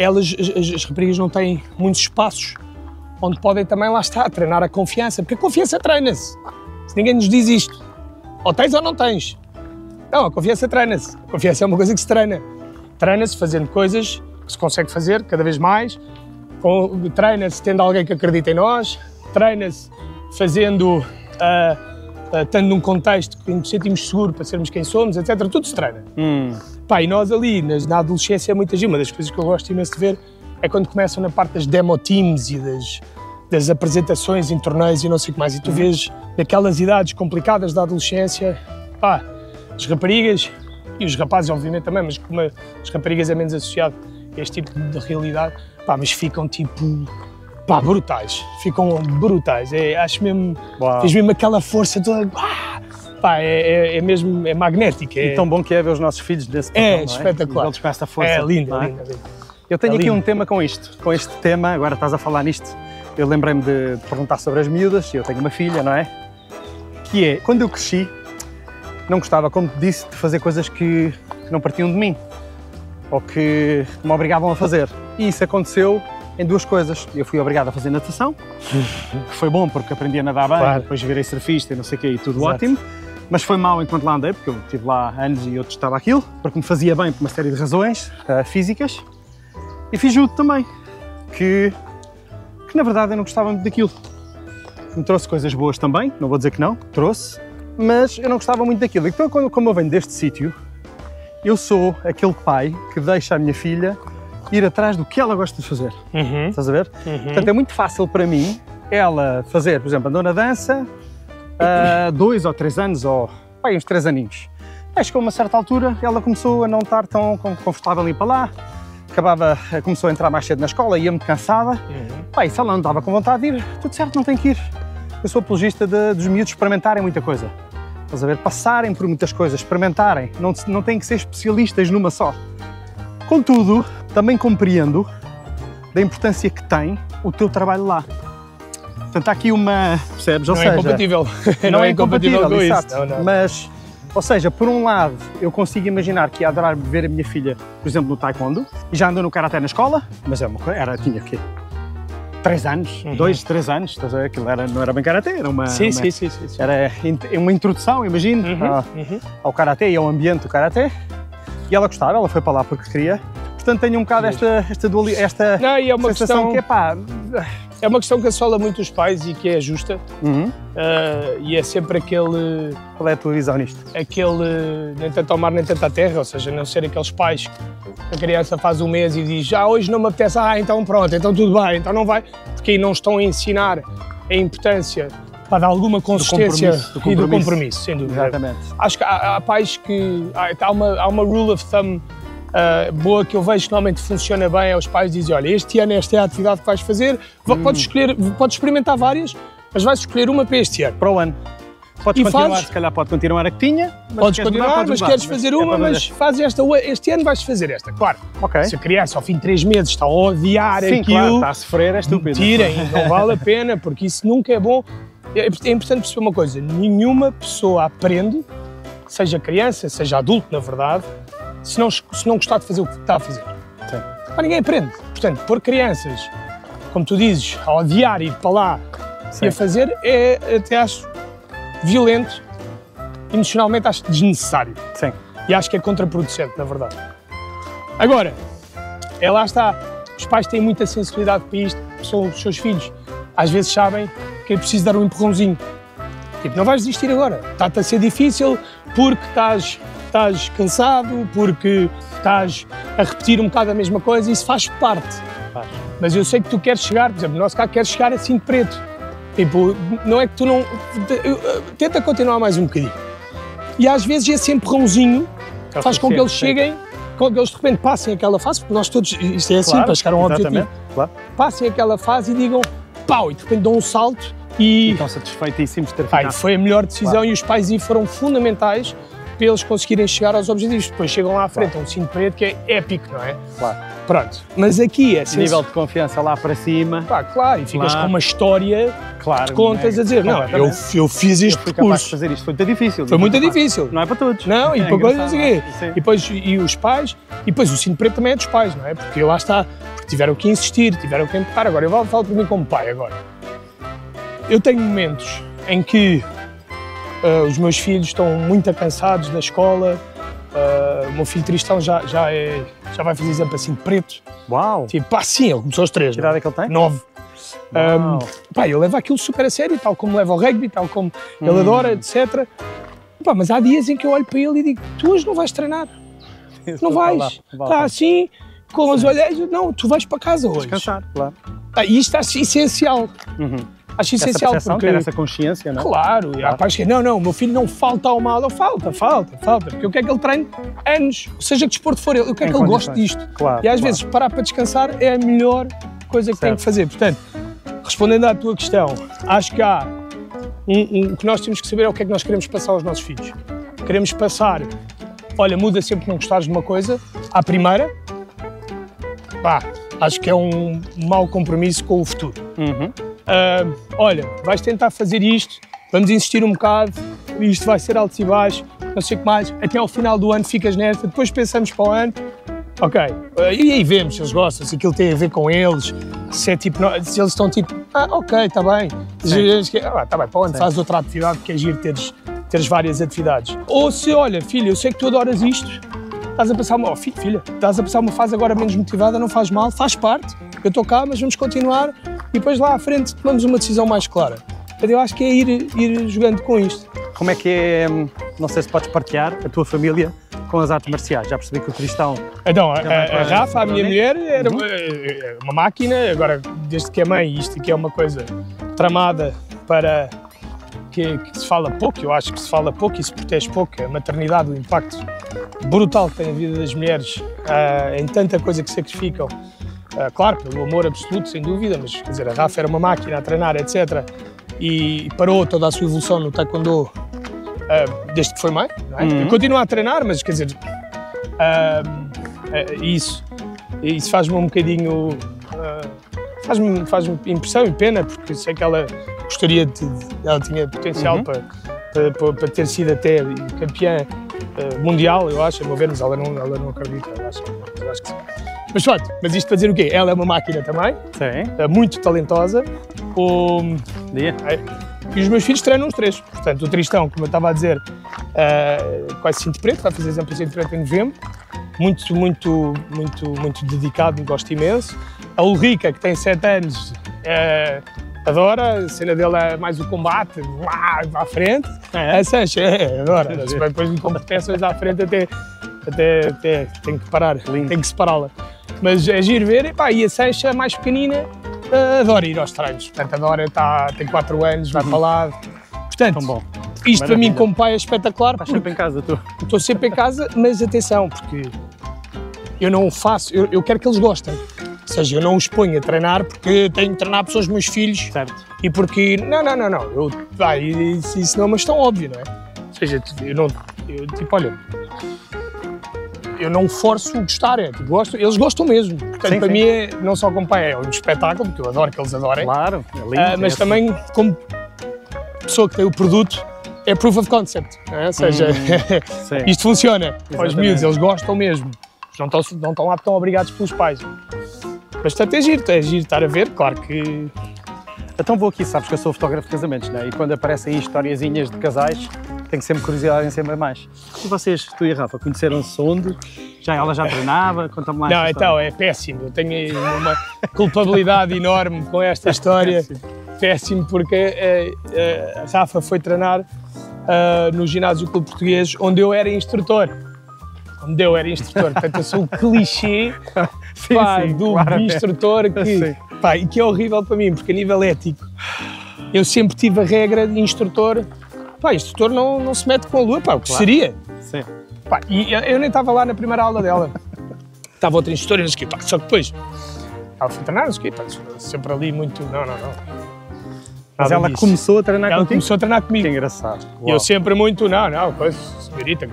as raparigas não têm muitos espaços onde podem também, lá está, treinar a confiança, porque a confiança treina-se. Se ninguém nos diz isto, ou tens ou não tens. Não, a confiança treina-se. A confiança é uma coisa que se treina. Treina-se fazendo coisas que se consegue fazer cada vez mais. Treina-se tendo alguém que acredita em nós, treina-se fazendo, estando num contexto que nos sentimos seguros para sermos quem somos, etc. Tudo se treina. Pá, e nós ali, na adolescência, é muita giro. Uma das coisas que eu gosto imenso de ver é quando começam na parte das demo teams e das apresentações em torneios e não sei o que mais. E tu vês naquelas idades complicadas da adolescência, pá, as raparigas e os rapazes, obviamente, também, mas como as raparigas é menos associado a este tipo de realidade, pá, mas ficam tipo, pá, brutais. Ficam brutais. Acho mesmo, tens mesmo aquela força toda, pá, é mesmo, é magnética. E tão bom que é ver os nossos filhos desse papel, não é? Espetacular. Eles com essa força. É lindo. Eu tenho aqui um tema com isto. Com este tema, agora estás a falar nisto, eu lembrei-me de perguntar sobre as miúdas, eu tenho uma filha, não é? Que é, quando eu cresci, não gostava, como te disse, de fazer coisas que não partiam de mim, ou que me obrigavam a fazer. E isso aconteceu em duas coisas. Eu fui obrigado a fazer natação, que foi bom porque aprendi a nadar bem, depois virei surfista e não sei o quê, e tudo ótimo. Mas foi mau enquanto lá andei, porque eu estive lá anos e eu testava aquilo, porque me fazia bem por uma série de razões físicas. E fiz judo também, que na verdade eu não gostava muito daquilo. Me trouxe coisas boas também, não vou dizer que não, trouxe, mas eu não gostava muito daquilo. Então, como eu venho deste sítio, eu sou aquele pai que deixa a minha filha ir atrás do que ela gosta de fazer. Estás a ver? Portanto, é muito fácil para mim ela fazer, por exemplo, andou na dança 2 ou 3 anos, ou uns 3 aninhos. Acho que a uma certa altura ela começou a não estar tão confortável em ir para lá, começou a entrar mais cedo na escola, ia muito cansada. E se ela não estava com vontade de ir, tudo certo, não tem que ir. Eu sou apologista dos miúdos experimentarem muita coisa. Estás a ver? Passarem por muitas coisas, experimentarem, não têm que ser especialistas numa só. Contudo, também compreendo da importância que tem o teu trabalho lá. Portanto, há aqui uma... Percebes? Não é incompatível. Não é incompatível com exato. Isso. Não. Mas, ou seja, por um lado, eu consigo imaginar que ia adorar ver a minha filha, por exemplo, no taekwondo, e já andou no karaté na escola, mas tinha o quê? 3 anos, 2, 3 anos, estás a ver? Aquilo não era bem karaté, era uma... Sim. Era uma introdução, imagino, ao karaté e ao ambiente do karaté. E ela gostava, ela foi para lá porque queria. Portanto, tenho um bocado esta sensação que é pá... É uma questão que assola muito os pais e que é justa. E é sempre aquele... Qual é a tua visão nisto? Aquele nem tanto ao mar nem tanto à terra, ou seja, não ser aqueles pais que a criança faz um mês e diz hoje não me apetece, então pronto, então tudo bem, então não vai. Porque aí não estão a ensinar a importância de alguma consistência e do compromisso, sem dúvida. Exatamente. Acho que há pais que... Há uma rule of thumb boa que eu vejo que normalmente funciona bem, é os pais dizem, olha, este ano esta é a atividade que vais fazer, podes experimentar várias, mas vais escolher uma para este ano. Para o ano. Podes continuar, se calhar pode continuar a que tinha. Podes continuar, mas queres fazer uma, mas fazes esta, este ano vais fazer esta. Claro, se a criança ao fim de 3 meses está a odiar aquilo, claro, está a sofrer, é estúpido. Tirem, não vale a pena, porque isso nunca é bom. É importante perceber uma coisa, nenhuma pessoa aprende, seja criança, seja adulto, na verdade, se não gostar de fazer o que está a fazer. Sim. Ninguém aprende. Portanto, pôr crianças, como tu dizes, a odiar, ir para lá e a fazer, até acho violento, emocionalmente acho desnecessário. Sim. E acho que é contraproducente, na verdade. Agora, lá está, os pais têm muita sensibilidade para isto, são os seus filhos. Às vezes sabem que é preciso dar um empurrãozinho. Tipo, não vais desistir agora, está-te a ser difícil porque estás cansado, porque estás a repetir um bocado a mesma coisa, isso faz parte. Mas eu sei que tu queres chegar, por exemplo, no nosso caso, queres chegar assim de preto. Tipo, não é que tu não... Tenta continuar mais um bocadinho. E às vezes esse empurrãozinho faz com que eles cheguem, com que eles de repente passem aquela fase, porque nós todos, isto é assim, para chegar a um objetivo, passem aquela fase e digam pau, e de repente dão um salto e... estão satisfeitíssimos de ter ficado. Foi a melhor decisão e os pais aí foram fundamentais para eles conseguirem chegar aos objetivos. Depois chegam lá à frente a um cinto preto que é épico, não é? Claro. Pronto, mas aqui é... Nível de confiança lá para cima. Claro, e ficas com uma história de contas a dizer, não, eu fiz este percurso. Capaz de fazer isto, foi muito difícil. Foi muito difícil. Não é para todos. Não, e para coisas não sei o quê. E depois, e os pais, e depois o cinto preto também é dos pais, não é? Porque lá está, porque tiveram que insistir, tiveram que empurrar. Agora, eu falo por mim como pai agora. Eu tenho momentos em que os meus filhos estão muito cansados da escola. O meu filho Tristão já vai fazer exemplo assim de preto. Uau! Tipo, sim, ele começou aos 3. Que idade é que ele tem? 9. Ele leva aquilo super a sério, tal como leva o rugby, tal como ele adora, etc. Mas há dias em que eu olho para ele e digo, tu hoje não vais treinar. Não vais. Está assim, com as olheiras, não, tu vais para casa hoje. Descansar, claro. E isto acho essencial. Acho essencial porque... ter essa consciência, não é? Claro, e há pais que não, o meu filho não falta ao mal, falta, porque eu quero que ele treine anos, seja que desporto for, eu quero que ele goste disto. Claro, e às vezes parar para descansar é a melhor coisa que tem que fazer. Portanto, respondendo à tua questão, acho que há o que nós temos que saber é o que é que nós queremos passar aos nossos filhos. Queremos passar, olha, muda sempre que não gostares de uma coisa, à primeira, acho que é um mau compromisso com o futuro. Olha, vais tentar fazer isto, vamos insistir um bocado, isto vai ser altos e baixos, não sei o que mais, até ao final do ano ficas nesta, depois pensamos para o ano, ok, e aí vemos se eles gostam, se aquilo tem a ver com eles, se é tipo, se eles estão tipo, ok, está bem, está bem, para o ano fazes outra atividade, que é giro teres várias atividades. Ou se, olha, filho, eu sei que tu adoras isto, estás a passar estás a passar uma fase agora menos motivada, não faz mal, faz parte, eu estou cá, mas vamos continuar e depois lá à frente tomamos uma decisão mais clara. Eu acho que é ir jogando com isto. Como é que é, não sei se podes partilhar, a tua família com as artes marciais? Já percebi que o Tristão... Então, a Rafa, a minha mulher, era uma máquina, agora desde que é mãe, isto aqui é uma coisa tramada para... Que se fala pouco, eu acho que se fala pouco e se protege pouco, a maternidade, o impacto brutal que tem a vida das mulheres em tanta coisa que sacrificam, claro, pelo amor absoluto, sem dúvida, mas quer dizer, a Rafa era uma máquina a treinar, etc. E parou toda a sua evolução no taekwondo desde que foi mãe, não é? Continua a treinar, mas quer dizer, isso faz-me um bocadinho, faz-me impressão e pena, porque sei que ela gostaria ela tinha potencial para ter sido até campeã mundial, eu acho, a meu ver, mas ela não acredita, eu acho que sim. Mas pronto, mas isto para dizer o quê? Ela é uma máquina também, muito talentosa, e os meus filhos treinam os 3, portanto o Tristão, como eu estava a dizer, quase cinto preto, vai fazer exemplo cinto preto em novembro, muito dedicado, gosto imenso. A Ulrica, que tem 7 anos, adora, a cena dele é mais o combate, vai à frente. A Sancha, adora, depois de competências à frente até tem que parar, tem que separá-la. Mas é giro ver, e a Sancha, mais pequenina, adora ir aos treinos, portanto adora, tem 4 anos, vai para lá. Portanto, tão bom. Isto para mim como pai é espetacular. Estás sempre em casa, tu? Estou sempre em casa, mas atenção, porque eu não faço, eu quero que eles gostem. Ou seja, eu não os ponho a treinar porque tenho que treinar pessoas, meus filhos, e porque, não, isso não é uma questão óbvia, não é? Ou seja, eu não forço o gostar, eles gostam mesmo. Portanto, para mim, não só como pai, é um espetáculo, porque eu adoro que eles adorem. Claro, é lindo, mas também, como pessoa que tem o produto, é proof of concept. Ou seja, isto funciona. Os miúdos, eles gostam mesmo. Não estão lá tão obrigados pelos pais. Mas, portanto, é giro estar a ver, claro que... Então vou aqui, sabes que eu sou fotógrafo de casamentos, não é? E quando aparecem aí historiazinhas de casais, tenho sempre curiosidade em saber mais. E vocês, tu e a Rafa, conheceram-se onde? Ela já treinava? Conta-me mais. Não, então, é péssimo. Eu tenho uma culpabilidade enorme com esta história. Péssimo, porque a Rafa foi treinar no ginásio Clube Português, onde eu era instrutor. Portanto, eu sou o clichê do instrutor que é horrível para mim, porque a nível ético, eu sempre tive a regra de instrutor não se mete com a lua, o que seria? Sim. E eu nem estava lá na primeira aula dela. Estava outra instrutora, não sei o quê, só que depois ela foi treinar, não sei o quê, sempre ali muito, não. Mas ela começou a treinar contigo? Ela começou a treinar comigo. Que engraçado. E eu sempre muito, senhorita,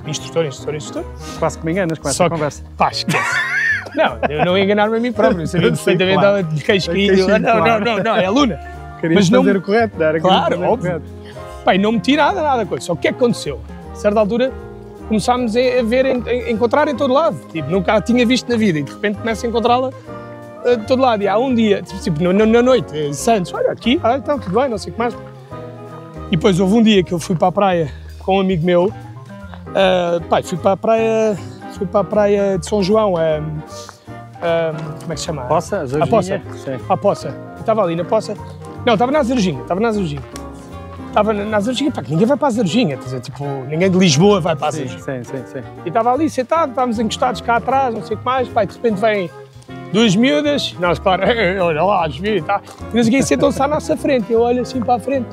instrutor. Quase que me enganas com essa conversa. Esquece. Não, eu não ia enganar-me a mim próprio, eu sabia perfeitamente ela de queixinho. Não, é aluna. Querias fazer o correto, não era? Claro, óbvio. Não meti nada com isso. Só que o que é que aconteceu? A certa altura começámos a encontrar em todo lado. Nunca a tinha visto na vida e de repente começo a encontrá-la de todo lado. E há um dia, na noite, Santos, olha aqui, então tudo bem, não sei o que mais. E depois houve um dia que eu fui para a praia com um amigo meu. Fui para a praia de São João, como é que se chama? Poça? A Poça. A Poça. Eu estava ali na Poça. Não, estava na Azerginha. Estava na Azerginha, ninguém vai para a Azerginha, ninguém de Lisboa vai para a Azerginha. Sim. E estava ali sentado, estávamos encostados cá atrás, não sei o que mais, de repente vêm duas miúdas, nós, claro, olha lá, as miúdas, tá? E não sei o que, sentam-se à nossa frente, eu olho assim para a frente.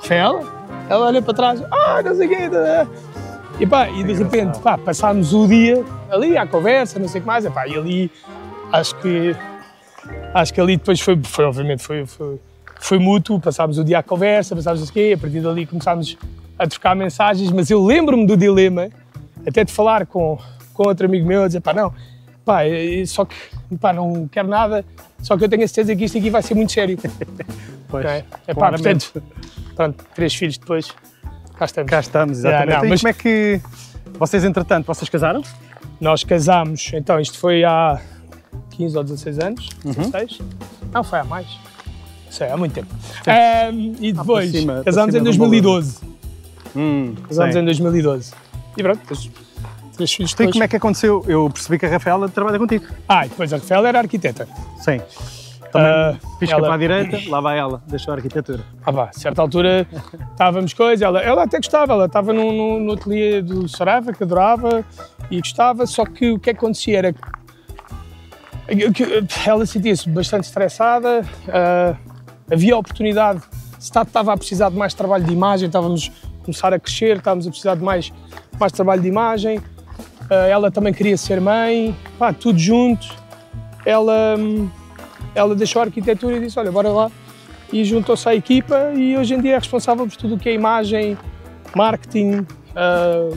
Ela olha para trás, não sei o quê, e de repente, passámos o dia ali à conversa, não sei o que mais, e ali, acho que ali depois foi obviamente, foi mútuo, passámos o dia à conversa, passámos o quê, a partir dali começámos a trocar mensagens, mas eu lembro-me do dilema, até de falar com outro amigo meu, a dizer, só que, não quero nada, só que eu tenho a certeza que isto aqui vai ser muito sério. Pois, portanto, pronto, 3 filhos depois, cá estamos. Exatamente. Mas como é que vocês, entretanto, casaram? Nós casámos, então isto foi há 15 ou 16 anos, 16? Não, foi há mais. Sei, há muito tempo. E depois, casámos em 2012. Casámos em 2012. E pronto, 3 filhos depois. E como é que aconteceu? Eu percebi que a Rafaela trabalha contigo. E depois a Rafaela era arquiteta. Sim. Também pisca para a direita, lá vai ela, deixou a arquitetura. A certa altura estávamos ela até gostava, ela estava no ateliê do Saraiva, que adorava e gostava, só que o que acontecia era que ela sentia-se bastante estressada, havia oportunidade, estava a precisar de mais trabalho de imagem, estávamos a começar a crescer, estávamos a precisar de mais trabalho de imagem, ela também queria ser mãe, tudo junto, ela deixou a arquitetura e disse, olha, bora lá, e juntou-se à equipa e hoje em dia é responsável por tudo o que é imagem, marketing,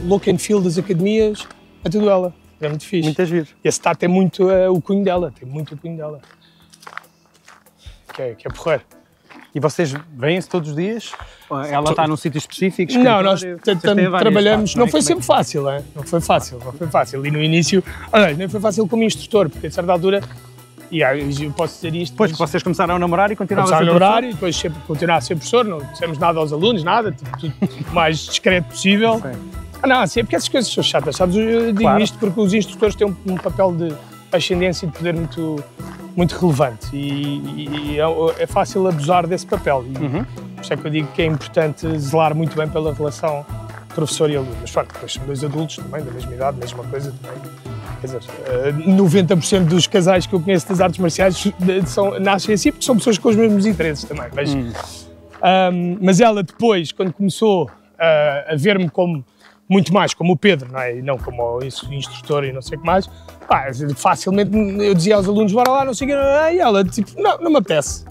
look and feel das academias, é tudo ela. É muito fixe. Muito giro. E esse tem muito o cunho dela, que é porreiro. E vocês veem-se todos os dias? Ela está num sítio específico? Não, nós trabalhamos, não foi sempre fácil, não foi fácil. E no início, não foi fácil como instrutor, porque a certa altura, e eu posso dizer isto... Depois que vocês começaram a namorar e continuavam a ser professor? E depois sempre continuar a ser professor, não dissemos nada aos alunos, nada, tudo o mais discreto possível. Sim, porque essas coisas são chatas, sabes? Eu digo isto porque os instrutores têm um papel de ascendência e de poder muito relevante e é fácil abusar desse papel. Por isso é que eu digo que é importante zelar muito bem pela relação professor e aluno. Mas, depois são 2 adultos também, da mesma idade, mesma coisa também. Quer dizer, 90% dos casais que eu conheço das artes marciais nascem assim porque são pessoas com os mesmos interesses também. Mas ela depois, quando começou a ver-me muito mais como o Pedro, e não como o instrutor e não sei o que mais, facilmente eu dizia aos alunos, bora lá, não sei o que, e ela, não me apetece.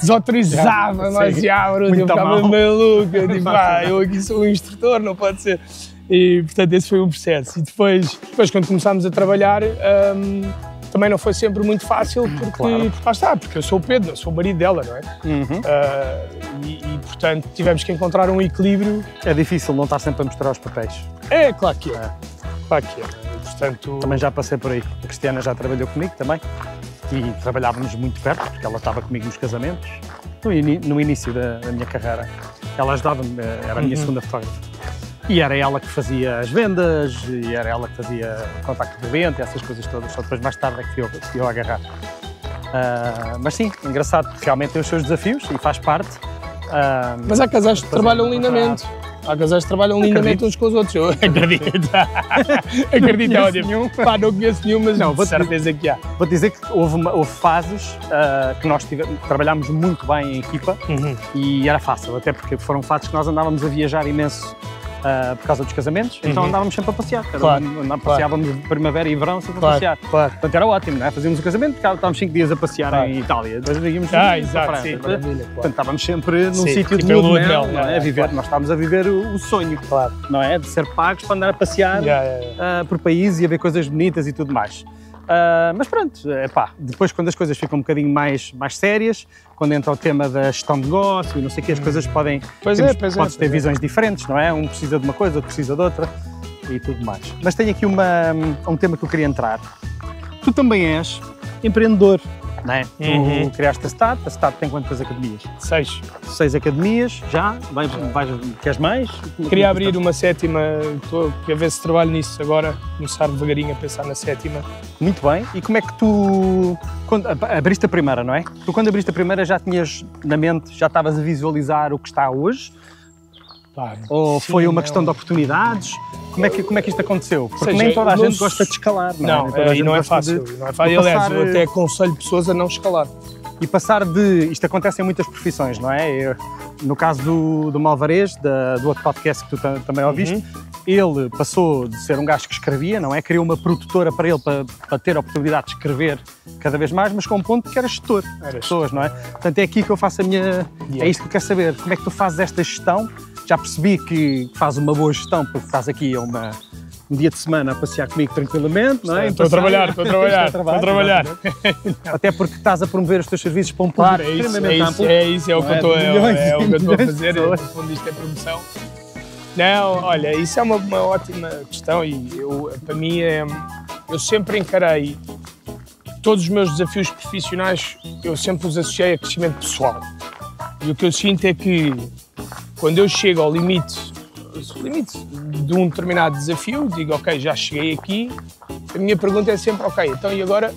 desautorizava, mas eu ficava maluco, eu tipo, eu aqui sou um instrutor, não pode ser. E, portanto, esse foi o processo. E depois quando começámos a trabalhar, também não foi sempre muito fácil, porque lá está, porque eu sou o Pedro, eu sou o marido dela, não é? Portanto, tivemos que encontrar um equilíbrio. É difícil não estar sempre a misturar os papéis. É, claro que é. Claro que é. Portanto... Também já passei por aí. A Cristiana já trabalhou comigo também. E trabalhávamos muito perto, porque ela estava comigo nos casamentos. No início da minha carreira. Ela ajudava-me, era a minha segunda fotógrafa. E era ela que fazia as vendas, e era ela que fazia o contacto do cliente, essas coisas todas. Só depois, mais tarde, é que fui eu a agarrar. Mas sim, engraçado, porque realmente tem os seus desafios e faz parte. Mas há casais que trabalham lindamente. Há casais que trabalham lindamente uns com os outros. Eu acredito. Acredito, é ótimo. Pá, não conheço nenhum, mas não, vou certeza que há. Vou dizer que houve fases que nós trabalhámos muito bem em equipa e era fácil, até porque foram fases que nós andávamos a viajar imenso por causa dos casamentos, então andávamos sempre a passear. Passeávamos primavera e verão sempre a passear. Portanto era ótimo, não é? Fazíamos o casamento, estávamos 5 dias a passear em Itália, depois íamos para França. Sim, portanto estávamos sempre num sítio de lua de mel, não é? Nós estávamos a viver o sonho, não é? De ser pagos para andar a passear por países e a ver coisas bonitas e tudo mais. Mas pronto, depois quando as coisas ficam um bocadinho mais sérias, quando entra o tema da gestão de negócio e não sei o que, as coisas podem ter visões diferentes, não é? Um precisa de uma coisa, outro precisa de outra e tudo mais. Mas tenho aqui um tema que eu queria entrar. Tu também és empreendedor, não é? Tu criaste a STAT tem quantas academias? 6. 6 academias, já? Queres mais? Queria abrir uma 7ª, estou a ver se trabalho nisso agora, começar devagarinho a pensar na 7ª. Muito bem, e como é que tu, quando abriste a primeira, não é? Tu quando abriste a primeira já tinhas na mente, já estavas a visualizar o que está hoje? Ou foi uma questão de oportunidades? Como é que isto aconteceu? Porque nem toda a gente gosta de escalar, não é? Não é fácil. Aliás, eu até aconselho pessoas a não escalar. E passar isto acontece em muitas profissões, não é? No caso do Malvarez, do outro podcast que tu também ouviste, ele passou de ser um gajo que escrevia, não é? Criou uma produtora para ele, para ter a oportunidade de escrever cada vez mais, mas com um ponto que era gestor de pessoas, não é? Portanto, é aqui que eu faço a minha... É isto que eu quero saber. Como é que tu fazes esta gestão? Já percebi que fazes uma boa gestão, porque estás aqui um dia de semana a passear comigo tranquilamente, não é? Estou a trabalhar. Até porque estás a promover os teus serviços para um público extremamente amplo. É o que eu estou a fazer, no fundo isto é promoção. Não, olha, isso é uma ótima questão e para mim eu sempre encarei todos os meus desafios profissionais, eu sempre os associei a crescimento pessoal. E o que eu sinto é que quando eu chego ao limite de um determinado desafio, digo, ok, já cheguei aqui, a minha pergunta é sempre, ok, então e agora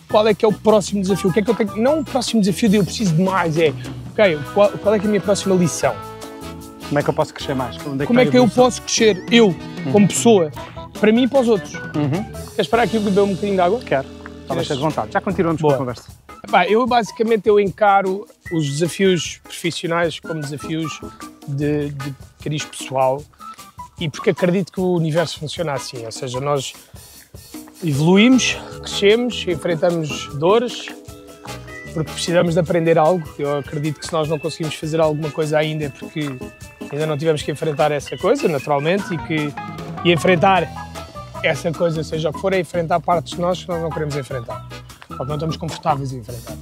qual é que é o próximo desafio? O que é que eu tenho? Não o próximo desafio de eu preciso de mais, ok, qual é que é a minha próxima lição? Como é que eu posso crescer mais? Como é que eu posso crescer, eu, como pessoa, para mim e para os outros? Queres parar aqui e beber um bocadinho de água? Quero, estava cheio de vontade. Já continuamos com a conversa. Eu basicamente encaro os desafios profissionais como desafios de cariz pessoal e porque acredito que o universo funciona assim, ou seja, nós evoluímos, crescemos, enfrentamos dores porque precisamos de aprender algo. Eu acredito que se nós não conseguimos fazer alguma coisa ainda é porque ainda não tivemos que enfrentar essa coisa, naturalmente, e enfrentar essa coisa, seja o que for, é enfrentar partes de nós que nós não queremos enfrentar. Ou não estamos confortáveis em enfrentar.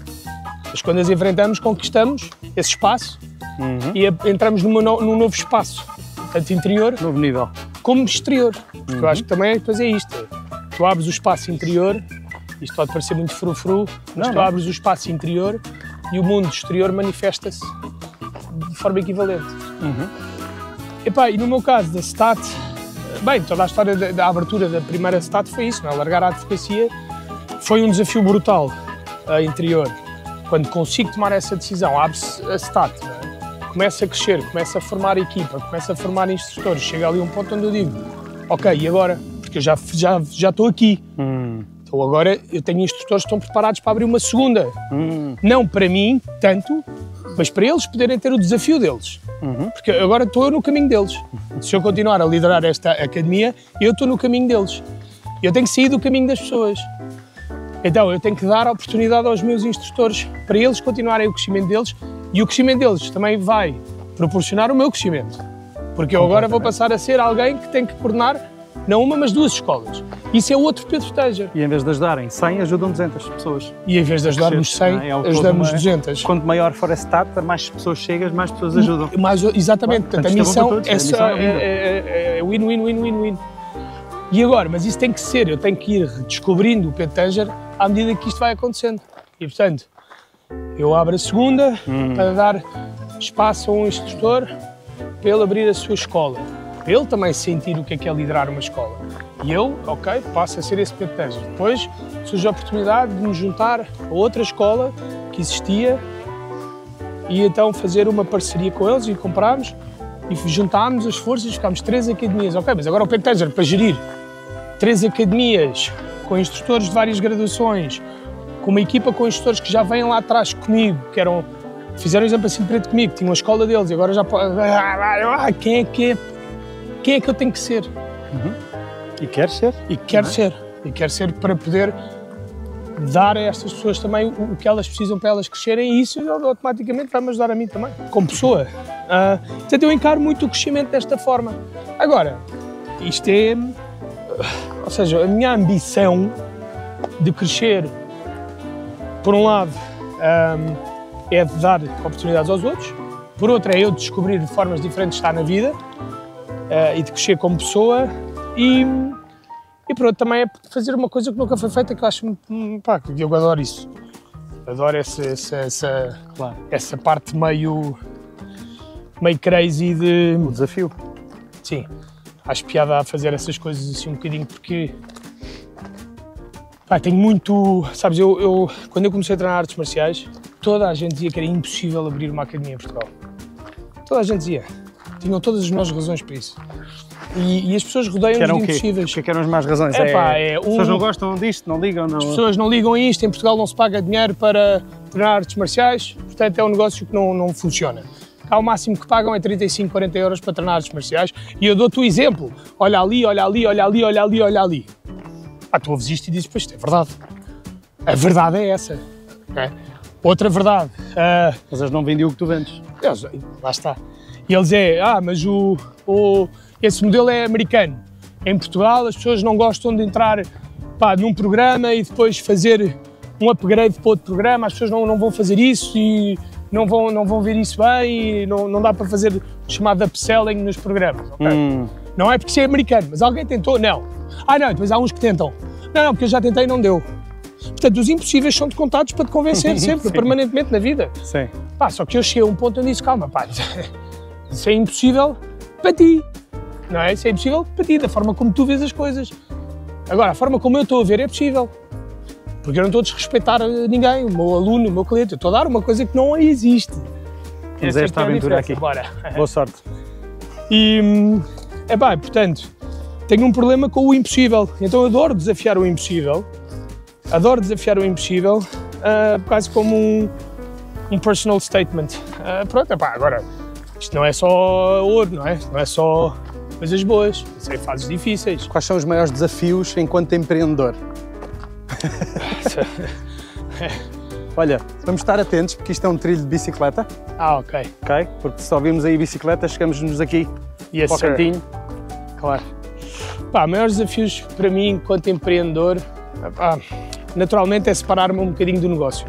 Mas quando as enfrentamos, conquistamos esse espaço e entramos num novo espaço, tanto interior novo nível, como exterior. Porque eu acho que também é fazer isto. Tu abres o espaço interior, isto pode parecer muito frufru, mas tu abres o espaço interior e o mundo exterior manifesta-se de forma equivalente. E no meu caso, da STAT, toda a história da abertura da primeira STAT foi isso, não é? Largar a advocacia foi um desafio brutal interior. Quando consigo tomar essa decisão, abre-se a STAT, começa a crescer, começa a formar equipa, começa a formar instrutores, chega ali um ponto onde eu digo, ok, e agora? Porque eu já estou aqui. Então agora eu tenho instrutores que estão preparados para abrir uma segunda. Não para mim, tanto, mas para eles poderem ter o desafio deles. Porque agora estou eu no caminho deles. Se eu continuar a liderar esta academia, eu estou no caminho deles. Eu tenho que sair do caminho das pessoas. Então eu tenho que dar a oportunidade aos meus instrutores para eles continuarem o crescimento deles, e o crescimento deles também vai proporcionar o meu crescimento. Porque eu agora vou passar a ser alguém que tem que coordenar não uma, mas 2 escolas. Isso é outro Pedro Tanger. E em vez de ajudarem 100, ajudam 200 pessoas. E em vez de ajudarmos 100, ajudamos 200. Quanto maior for a stat, mais pessoas chegas, mais pessoas ajudam. Exatamente. Portanto, a missão é win-win-win-win-win. E agora, mas isso tem que ser, eu tenho que ir descobrindo o Pedro Tanger à medida que isto vai acontecendo. E, portanto, eu abro a segunda para dar espaço a um instrutor para ele abrir a sua escola. Para ele também sentir o que é liderar uma escola. E eu, ok, passo a ser esse Pedro Tanger. Depois surge a oportunidade de me juntar a outra escola que existia e então fazer uma parceria com eles e comprámos e juntámos as forças e ficámos 3 academias. Ok, mas agora o Pedro Tanger, para gerir 3 academias com instrutores de várias graduações, com uma equipa com instrutores que já vêm lá atrás comigo, que fizeram o exemplo assim de preto comigo, tinham a escola deles e agora já quem é que eu tenho que ser? E quer ser? E quero ser. E quero ser para poder dar a estas pessoas também o que elas precisam para elas crescerem, e isso automaticamente vai-me ajudar a mim também, como pessoa. Portanto, eu encaro muito o crescimento desta forma. Agora, isto é... Ou seja, a minha ambição de crescer, por um lado, é de dar oportunidades aos outros, por outro é eu descobrir formas diferentes de estar na vida e de crescer como pessoa, e por outro também é fazer uma coisa que nunca foi feita, que eu acho, que eu adoro isso. Adoro essa parte meio crazy de... O desafio. Sim. Acho piada a fazer essas coisas assim um bocadinho, porque... tenho muito... Sabes, quando eu comecei a treinar artes marciais, toda a gente dizia que era impossível abrir uma academia em Portugal. Toda a gente dizia. Tinham todas as melhores razões para isso. E as pessoas rodeiam os impossíveis. O que eram as más razões? As pessoas não gostam disto, não ligam? Não... As pessoas não ligam a isto, em Portugal não se paga dinheiro para treinar artes marciais, portanto é um negócio que não funciona. Cá o máximo que pagam é 35, 40 euros para treinar artes marciais, e eu dou-te o exemplo. Olha ali, olha ali, olha ali, olha ali, olha ali. Tu ouves isto e dizes, pois isto é verdade. A verdade é essa. Okay? Outra verdade. Mas eles não vendiam o que tu vendes. Lá está. E eles mas esse modelo é americano. Em Portugal as pessoas não gostam de entrar num programa e depois fazer um upgrade para outro programa, as pessoas não vão fazer isso e não vão ver isso bem, e não dá para fazer o chamado upselling nos programas. Okay? Não é porque isso é americano, mas alguém tentou? Não. Não, depois há uns que tentam. Não, porque eu já tentei e não deu. Portanto, os impossíveis são-te contados para te convencer sempre, permanentemente na vida. Sim. Só que eu cheguei a um ponto onde disse, calma, isso é impossível para ti. Não é? Isso é impossível para ti, da forma como tu vês as coisas. Agora, a forma como eu estou a ver é possível. Porque eu não estou a desrespeitar ninguém, o meu aluno, o meu cliente. Eu estou a dar uma coisa que não existe. Mas esta aventura aqui. Bora. Boa sorte. E, portanto, tenho um problema com o impossível. Então eu adoro desafiar o impossível. Quase como um personal statement. Agora, isto não é só ouro, não é? Não é só coisas boas, isso é fases difíceis. Quais são os maiores desafios enquanto empreendedor? Olha, vamos estar atentos porque isto é um trilho de bicicleta. Ok. Ok? Porque se ouvimos aí bicicleta, chegamos-nos aqui para o cantinho. Claro. Maiores desafios para mim enquanto empreendedor, naturalmente é separar-me um bocadinho do negócio.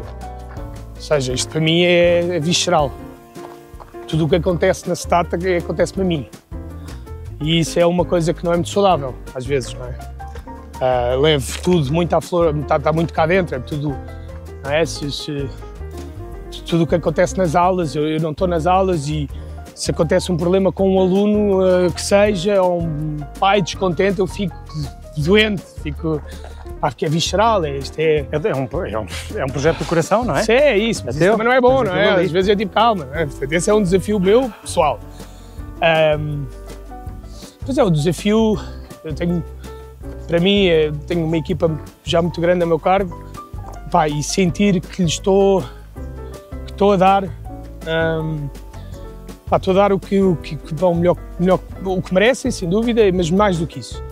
Ou seja, isto para mim é visceral. Tudo o que acontece na startup acontece-me a mim. E isso é uma coisa que não é muito saudável, às vezes, não é? Levo tudo muito à flor, está muito cá dentro, é tudo, não é? Tudo o que acontece nas aulas, eu não estou nas aulas, e se acontece um problema com um aluno que seja, ou um pai descontente, eu fico doente, porque é visceral, isto é... É um projeto do coração, não é? Sim, é isso, mas isso também não é bom, não é? Às vezes é tipo, calma, não é? Esse é um desafio meu, pessoal. Pois é, o desafio, para mim, tenho uma equipa já muito grande a meu cargo, e sentir que lhe estou a dar, estou a dar o que merecem, sem dúvida, mas mais do que isso.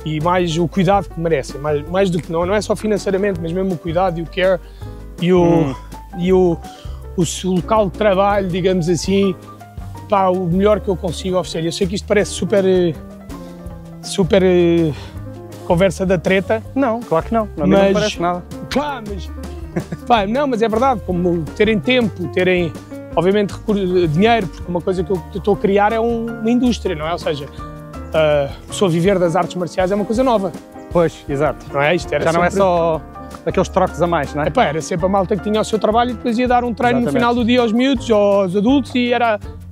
e mais o cuidado que merecem, mais do que não é só financeiramente, mas mesmo o cuidado e o care e o local de trabalho, digamos assim, pá, o melhor que eu consigo oferecer. Eu sei que isto parece super conversa da treta. Não, claro que não, não me parece nada. Claro, mas, pá, não, mas é verdade, como terem tempo, terem, obviamente, dinheiro, porque uma coisa que eu estou a criar é uma indústria, não é? Ou seja, a pessoa viver das artes marciais é uma coisa nova. Pois, exato. Não é? Isto era já não é só aqueles trocos a mais, não é? Epá, era sempre a malta que tinha o seu trabalho e depois ia dar um treino no final do dia aos miúdos ou aos adultos e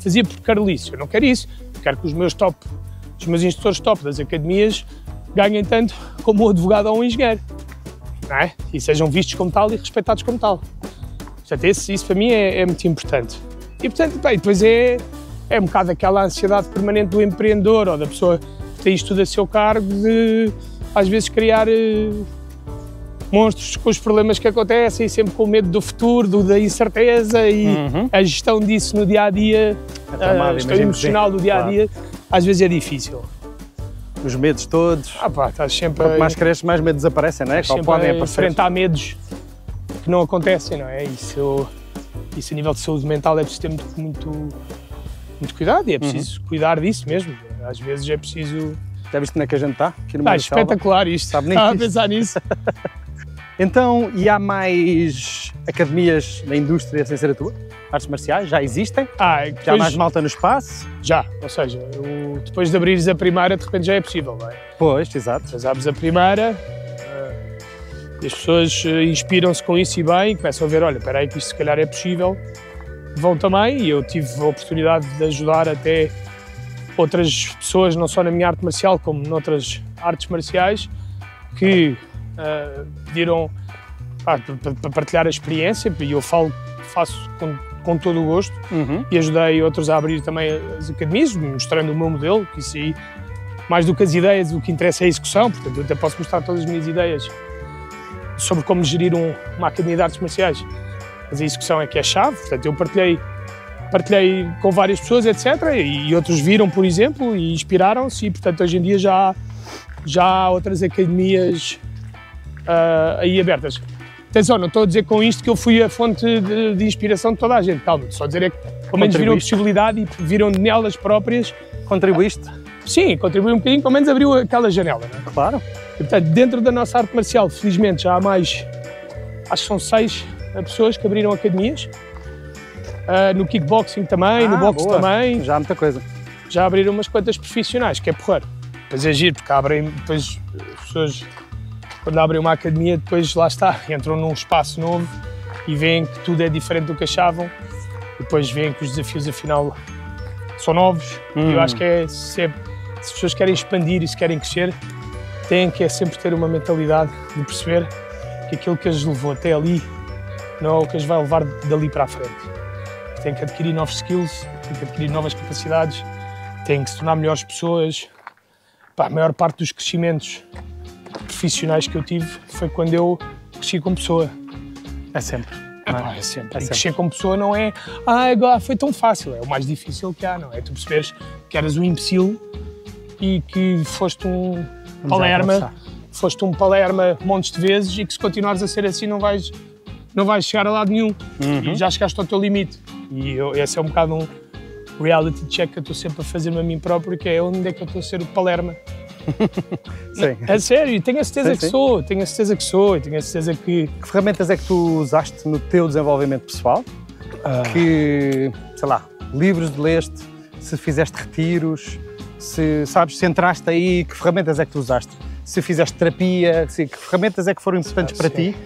fazia por carolice. Eu não quero isso. Eu quero que os meus instrutores top das academias ganhem tanto como um advogado ou um engenheiro, não é? E sejam vistos como tal e respeitados como tal. Portanto, isso para mim é muito importante. E, portanto, bem, depois é um bocado aquela ansiedade permanente do empreendedor ou da pessoa que tem isto tudo a seu cargo de, às vezes, criar monstros com os problemas que acontecem e sempre com o medo do futuro, da incerteza e a gestão disso no dia-a-dia, a gestão emocional do dia-a-dia, às vezes é difícil. Os medos todos. Pá, estás sempre quanto mais cresces, mais medos aparecem, não é? Sempre podem enfrentar medos que não acontecem, não é? Isso a nível de saúde mental é preciso ter muito cuidado e é preciso cuidar disso mesmo. Às vezes é preciso... Já viste onde é que a gente está? Espetacular isto. Estava a pensar nisso. Então, e há mais academias na indústria sem ser a tua? Artes marciais? Já existem? Depois, já há mais malta no espaço? Já, ou seja, depois de abrires a primeira, de repente já é possível, não é? Pois, exato. Mas abres a primeira e as pessoas inspiram-se com isso e bem, começam a ver, olha, espera aí que isto se calhar é possível. Vão também, e eu tive a oportunidade de ajudar até outras pessoas, não só na minha arte marcial, como noutras artes marciais, que pediram para partilhar a experiência, e eu faço com todo o gosto, e ajudei outros a abrir também as academias, mostrando o meu modelo, que isso aí, mais do que as ideias, o que interessa é a execução, portanto eu até posso mostrar todas as minhas ideias sobre como gerir uma academia de artes marciais, mas a execução é que é a chave, portanto eu partilhei com várias pessoas, etc, e outros viram, por exemplo, e inspiraram-se, e portanto hoje em dia já há outras academias aí abertas. Atenção, não estou a dizer com isto que eu fui a fonte de inspiração de toda a gente, calma, só dizer é que pelo menos viram a possibilidade e viram nelas próprias. Contribuíste? Sim, contribuí um bocadinho, pelo menos abriu aquela janela, não é? Claro. E, portanto, dentro da nossa arte marcial, felizmente já há mais, acho que são 6 pessoas que abriram academias, no kickboxing também, no boxe também. Já há muita coisa. Já abriram umas quantas profissionais, que é porreiro. Depois é giro, porque depois as pessoas, quando abrem uma academia, depois lá está, entram num espaço novo e veem que tudo é diferente do que achavam, e depois veem que os desafios afinal são novos, e eu acho que é sempre, se as pessoas querem expandir e se querem crescer, têm que sempre ter uma mentalidade de perceber que aquilo que as levou até ali não é o que as vai levar dali para a frente. Têm que adquirir novos skills, têm que adquirir novas capacidades, têm que se tornar melhores pessoas. A maior parte dos crescimentos profissionais que eu tive foi quando eu cresci como pessoa. É sempre. É sempre. E crescer como pessoa não é foi tão fácil, é o mais difícil que há, não é? Tu perceberes que eras um imbecil e que foste um palerma montes de vezes e que se continuares a ser assim não vais chegar a lado nenhum. E já chegaste ao teu limite. E esse é um bocado um reality check que eu estou sempre a fazer-me a mim próprio, que é onde é que eu estou a ser o palerma. Sim. É sério, tenho a certeza que sou, tenho a certeza que... Que ferramentas é que tu usaste no teu desenvolvimento pessoal? Que, sei lá, livros leste, se fizeste retiros, se entraste aí, que ferramentas é que tu usaste? Se fizeste terapia, que ferramentas é que foram importantes para ti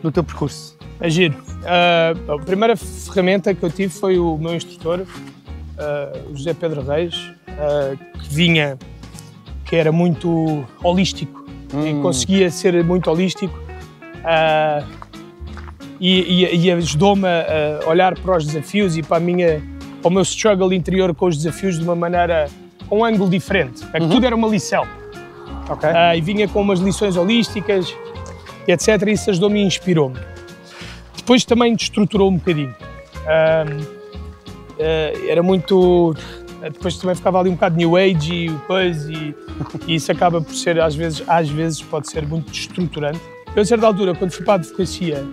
no teu percurso? É giro. A primeira ferramenta que eu tive foi o meu instrutor, o José Pedro Reis, que era muito holístico e conseguia ser muito holístico e ajudou-me a olhar para os desafios e para o meu struggle interior com os desafios de uma maneira, com um ângulo diferente. Tudo era uma lição. Okay. E vinha com umas lições holísticas, etc. E isso ajudou-me e inspirou-me. Depois também destruturou um bocadinho. Era muito depois também ficava ali um bocado New Age e coisa, e isso acaba por ser, às vezes pode ser muito destruturante. Eu, a certa altura, quando fui para a advocacia,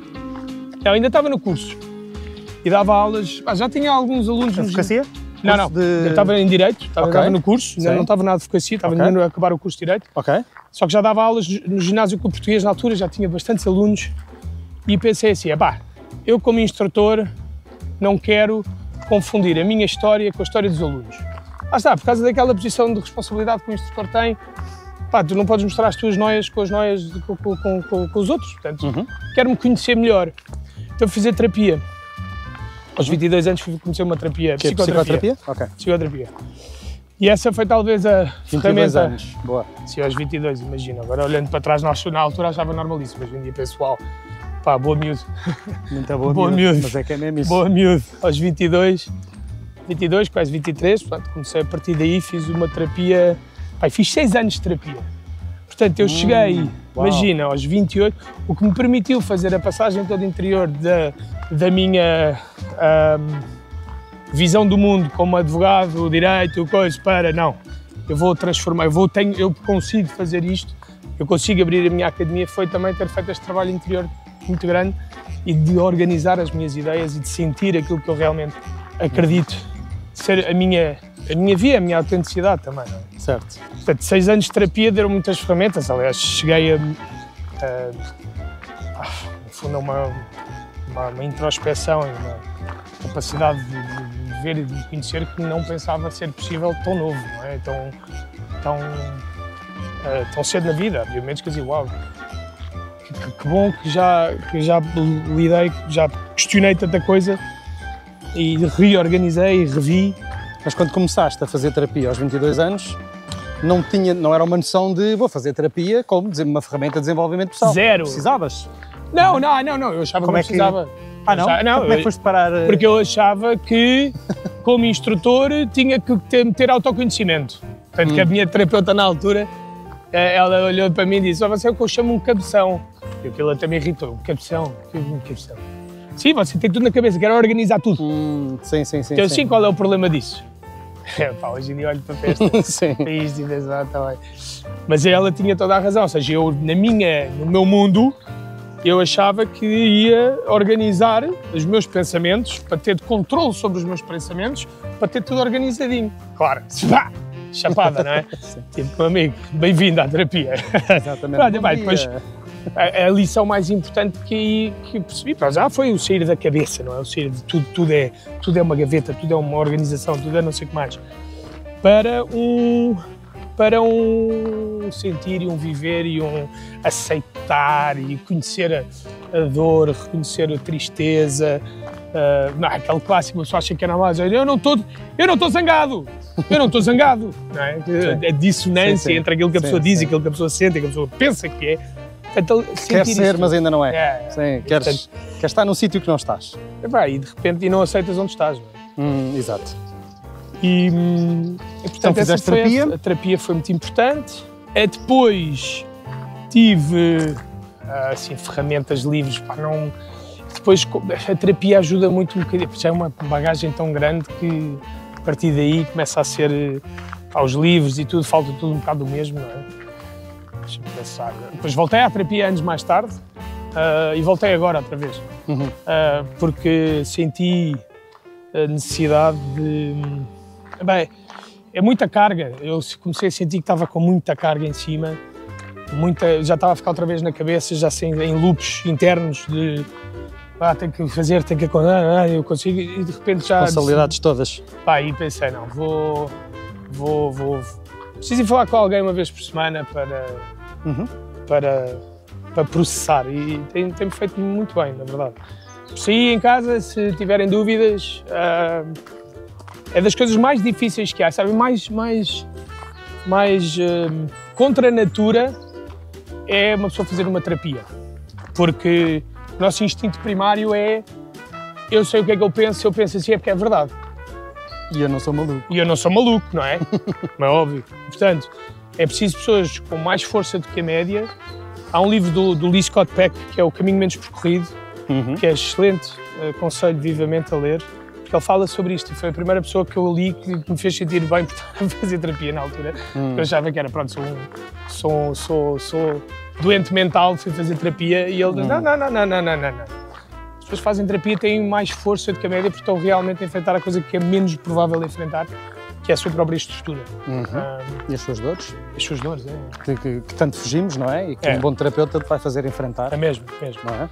eu ainda estava no curso e dava aulas, já tinha alguns alunos... Advocacia? Não, eu estava em Direito, estava no curso, ainda não estava na advocacia, estava ainda a acabar o curso de Direito. Só que já dava aulas no ginásio Clube Português na altura, já tinha bastantes alunos e pensei assim, eu como instrutor não quero confundir a minha história com a história dos alunos. Lá está, por causa daquela posição de responsabilidade que o instrutor tem, tu não podes mostrar as tuas noias com as noias com os outros, portanto, quero-me conhecer melhor. Então fiz a terapia. Aos 22 anos fui conhecer uma terapia, psicoterapia. Psicoterapia. E essa foi talvez a 22 ferramenta... anos, boa. Sim, aos 22, imagina. Agora olhando para trás, na altura achava normalíssimo, hoje em dia pessoal, boa miúdo. Muito boa miúdo, mas é que é mesmo isso. Boa miúdo. Aos 22, quase 23, portanto, comecei a partir daí, fiz uma terapia, fiz 6 anos de terapia. Portanto, eu cheguei, imagina, aos 28, o que me permitiu fazer a passagem toda interior da minha visão do mundo como advogado, direito, coisa, eu vou transformar, eu consigo fazer isto, eu consigo abrir a minha academia, foi também ter feito este trabalho interior muito grande e de organizar as minhas ideias e de sentir aquilo que eu realmente acredito ser a minha via, a minha autenticidade também. Não é? Certo. Portanto, 6 anos de terapia deram muitas ferramentas, aliás, cheguei no fundo, uma introspeção e uma capacidade de ver e de conhecer que não pensava ser possível tão novo, não é? Tão cedo na vida. Havia momentos que eu dizia, uau, que bom que já lidei, já questionei tanta coisa e reorganizei e revi. Mas quando começaste a fazer terapia aos 22 anos, não era uma noção de vou fazer terapia como uma ferramenta de desenvolvimento pessoal. Zero. Precisavas? Não, eu achava que não precisava. Não? Como é que foste parar? Porque eu achava que, como instrutor, tinha que ter autoconhecimento. Portanto, que a minha terapeuta na altura, ela olhou para mim e disse, você é o que eu chamo um cabeção. E aquilo até me irritou. Cabeção? Cabeção? Sim, você tem tudo na cabeça, quer organizar tudo. Sim. Então, sim, qual é o problema disso? Hoje em dia olho para a festa, para isto e penso, está bem. Mas ela tinha toda a razão, ou seja, eu, no meu mundo, eu achava que ia organizar os meus pensamentos, para ter controle sobre os meus pensamentos, para ter tudo organizadinho. Claro, chapada, não é? Tipo, meu amigo, bem-vindo à terapia. Exatamente. Depois, a lição mais importante que percebi, já foi o sair da cabeça, não é? O sair de tudo é uma gaveta, tudo é uma organização, tudo é não sei o que mais. Para um sentir e um viver e um aceitar e conhecer a dor, reconhecer a tristeza. Aquele clássico, a pessoa acha que é normal, eu não estou zangado, não é? A dissonância entre aquilo que a pessoa diz e aquilo que a pessoa sente e que a pessoa pensa que é. Quer ser, mas ainda não é. Queres estar num sítio que não estás. E de repente não aceitas onde estás. Exato. E portanto, fizeste terapia? A terapia foi muito importante. Depois tive assim, ferramentas livres para não... Depois a terapia ajuda muito um bocadinho, já é uma bagagem tão grande que a partir daí começa a ser os livros e tudo, falta tudo um bocado do mesmo, não é? Deixa-me pensar. Depois voltei à terapia anos mais tarde e voltei agora outra vez, porque senti a necessidade de... é muita carga, eu comecei a sentir que estava com muita carga em cima, já estava a ficar outra vez na cabeça, já em loops internos de tenho que fazer, tenho que acordar, eu consigo, e de repente já... Responsabilidades todas. E pensei, não, preciso ir falar com alguém uma vez por semana para processar, e tem-me feito muito bem, na verdade. Se aí em casa, se tiverem dúvidas, é das coisas mais difíceis que há, sabe? Mais contra a natura é uma pessoa fazer uma terapia, porque o nosso instinto primário é eu sei o que é que eu penso, se eu penso assim é porque é verdade. E eu não sou maluco. E eu não sou maluco, não é? Não é óbvio. Portanto, é preciso pessoas com mais força do que a média. Há um livro do Lee Scott Peck, que é O Caminho Menos Percorrido, que é excelente, aconselho vivamente a ler. que ele fala sobre isto. Foi a primeira pessoa que eu li que me fez sentir bem por estar a fazer terapia na altura. Eu achava que era, pronto, sou doente mental, fui fazer terapia e ele diz, não. As pessoas que fazem terapia têm mais força do que a média porque estão realmente a enfrentar a coisa que é menos provável enfrentar, que é a sua própria estrutura. E as suas dores? As suas dores, é. Que tanto fugimos, não é? E que um bom terapeuta te vai fazer enfrentar. É mesmo. Não é?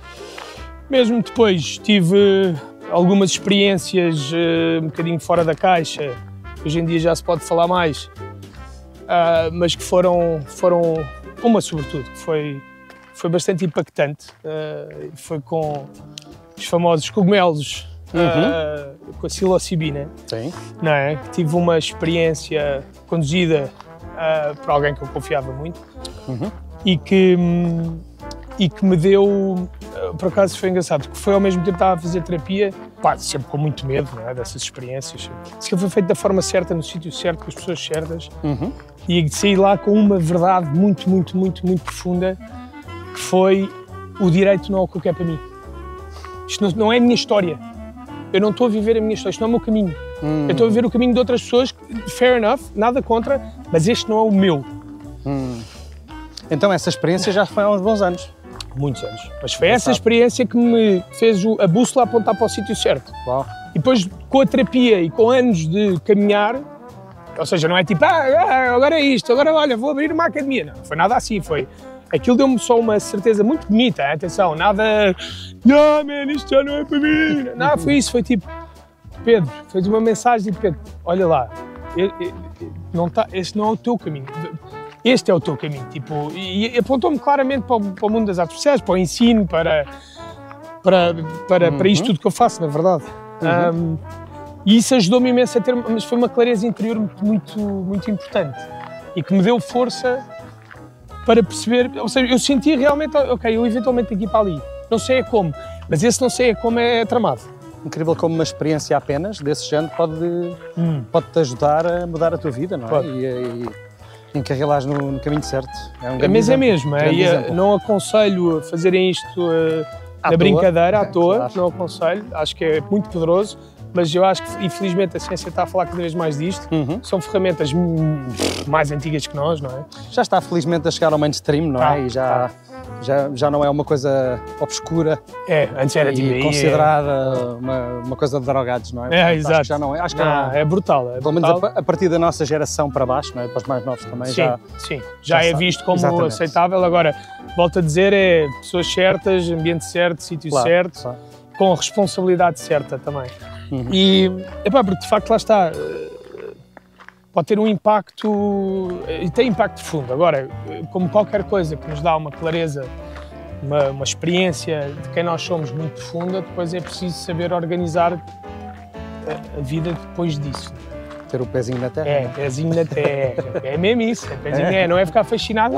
Mesmo depois tive algumas experiências um bocadinho fora da caixa, hoje em dia já se pode falar mais, mas que foram uma sobretudo, que foi bastante impactante, foi com os famosos cogumelos, com a psilocibina. Sim. Não é? Tive uma experiência conduzida por alguém que eu confiava muito e que me deu, por acaso foi engraçado, porque foi ao mesmo tempo que estava a fazer terapia, sempre com muito medo, não é, dessas experiências. Se foi feito da forma certa, no sítio certo, com as pessoas certas, e saí lá com uma verdade muito profunda, que foi: o direito não é o que eu quero para mim. Isto não é a minha história. Eu não estou a viver a minha história, isto não é o meu caminho. Eu estou a viver o caminho de outras pessoas, fair enough, nada contra, mas este não é o meu. Então essa experiência já foi há uns bons anos. Muitos anos. Mas foi essa experiência que me fez a bússola apontar para o sítio certo. Uau. E depois, com a terapia e com anos de caminhar, ou seja, não é tipo, agora é isto, agora olha, vou abrir uma academia. Não, foi nada assim, aquilo deu-me só uma certeza muito bonita, atenção, nada, isto já não é para mim. Não, foi isso, foi tipo, Pedro, fez uma mensagem de Pedro, olha lá, este não é o teu caminho. Este é o teu caminho, tipo, e apontou-me claramente para o mundo das artes sociais, para o ensino, para isto tudo que eu faço, na verdade. E isso ajudou-me imenso a ter, mas foi uma clareza interior muito importante e que me deu força para perceber, ou seja, eu senti realmente, ok, eu eventualmente tenho que ir para ali, não sei a como, mas esse não sei a como é tramado. Incrível como uma experiência apenas desse género pode-te ajudar a mudar a tua vida, não é? Pode. E encarrilás no caminho certo. Mas é mesmo, não aconselho a fazerem isto na brincadeira, à toa, claro. Não aconselho, acho que é muito poderoso, mas eu acho que, infelizmente, a ciência está a falar cada vez mais disto, são ferramentas mais antigas que nós, não é? Já está, felizmente, a chegar ao mainstream, não é? E já não é uma coisa obscura. Antes era considerada uma coisa de drogados, não é? Exato. Acho que já não é. Acho que é brutal. Pelo menos a partir da nossa geração para baixo, não é? Para os mais novos também. Sim. Já é visto como aceitável. Agora, volto a dizer, é pessoas certas, ambiente certo, sítio certo, com a responsabilidade certa também. E, porque de facto lá está, pode ter um impacto, e tem impacto de fundo. Agora, como qualquer coisa que nos dá uma clareza, uma experiência de quem nós somos muito profunda, depois é preciso saber organizar a vida depois disso. Ter o pezinho na terra. Pezinho na terra. É mesmo isso, não é ficar fascinado.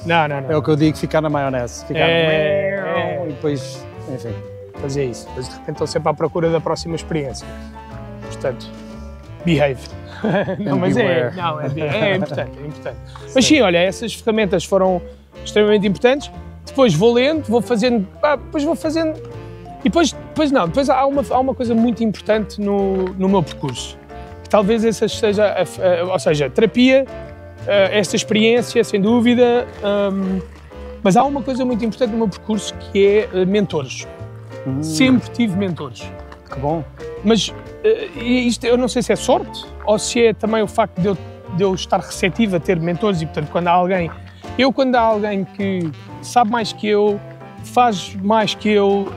Não. É o que eu digo, ficar na maionese. Ficar e depois, enfim. Fazer isso. Mas de repente estão sempre à procura da próxima experiência. Portanto, behave. É importante. Mas sim, olha, essas ferramentas foram extremamente importantes. Depois vou lendo, vou fazendo. E depois há uma coisa muito importante no meu percurso. Que talvez essa seja, ou seja, terapia, esta experiência, sem dúvida, mas há uma coisa muito importante no meu percurso que é mentores. Sempre tive mentores. Que bom. Mas isto eu não sei se é sorte ou se é também o facto de eu estar receptivo a ter mentores e, portanto, quando há alguém que sabe mais que eu, faz mais que eu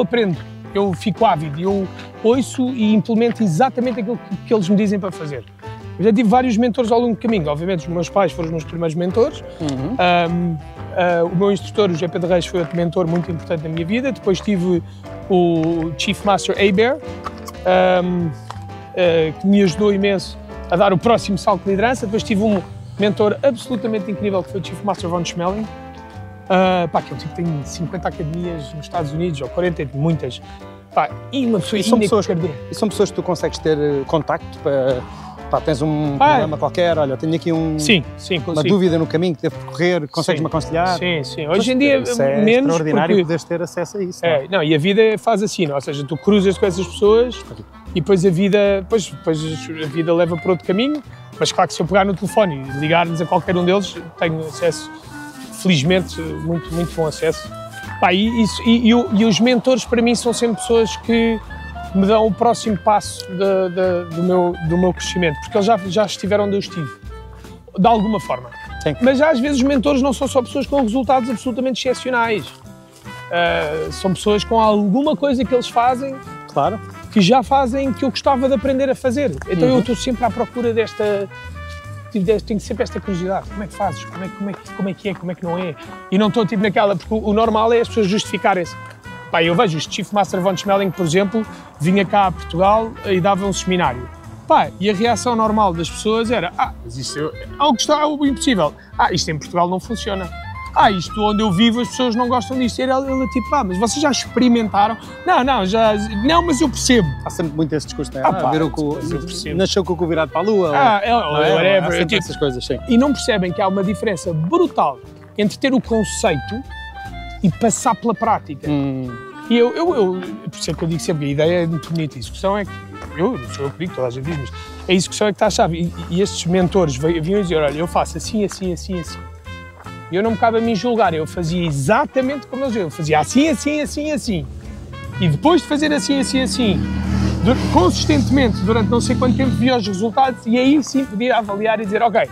aprendo, eu fico ávido, eu ouço e implemento exatamente aquilo que eles me dizem para fazer. Eu já tive vários mentores ao longo do caminho. Obviamente, os meus pais foram os meus primeiros mentores. O meu instrutor, o GP de Reis, foi outro mentor muito importante na minha vida. Depois tive o Chief Master Hebert, que me ajudou imenso a dar o próximo salto de liderança. Depois tive um mentor absolutamente incrível, que foi o Chief Master von Schmeling. Aquele tipo tem 50 academias nos Estados Unidos, ou 40, muitas. E uma pessoa são pessoas que tu consegues ter contacto para Pá, tens um problema qualquer, olha, tenho aqui uma dúvida no caminho que devo percorrer, consegues-me aconselhar? Sim. Hoje em dia, menos extraordinário poderes ter acesso a isso. Não, e a vida faz assim, não? Ou seja, tu cruzas com essas pessoas e depois a vida leva para outro caminho, mas claro que se eu pegar no telefone e ligar-lhes a qualquer um deles, tenho acesso, felizmente, muito bom acesso. Pá, e os mentores para mim são sempre pessoas que me dão o próximo passo do meu crescimento, porque eles já estiveram onde eu estive, de alguma forma. Sim. Mas às vezes os mentores não são só pessoas com resultados absolutamente excepcionais. São pessoas com alguma coisa que eles fazem, claro, que já fazem, que eu gostava de aprender a fazer. Então eu estou sempre à procura tenho sempre esta curiosidade. Como é que fazes? Como é que não é? E não estou tipo naquela, porque o normal é as pessoas justificarem-se. Pá, eu vejo o Chief Master von Schmeling, por exemplo, vinha cá a Portugal e dava um seminário. Pá, e a reação normal das pessoas era: mas isto é algo que está impossível. Isto em Portugal não funciona. Isto onde eu vivo as pessoas não gostam disto. E ele tipo: mas vocês já experimentaram? Não, mas eu percebo. Há sempre muito esse discurso, não é? Nasceu com o cu virado para a lua. Whatever. Tipo, essas coisas, sim. E não percebem que há uma diferença brutal entre ter o conceito e passar pela prática. E por isso é que eu digo sempre, a ideia é muito bonita. A execução é que, não sou eu que digo, toda a gente diz, mas a execução é que está a chave. E estes mentores vinham dizer: olha, eu faço assim. E eu não me cabe a mim julgar, eu fazia exatamente como eles diziam, eu fazia assim. E depois de fazer assim, consistentemente, durante não sei quanto tempo, via os resultados e aí sim podia avaliar e dizer: ok,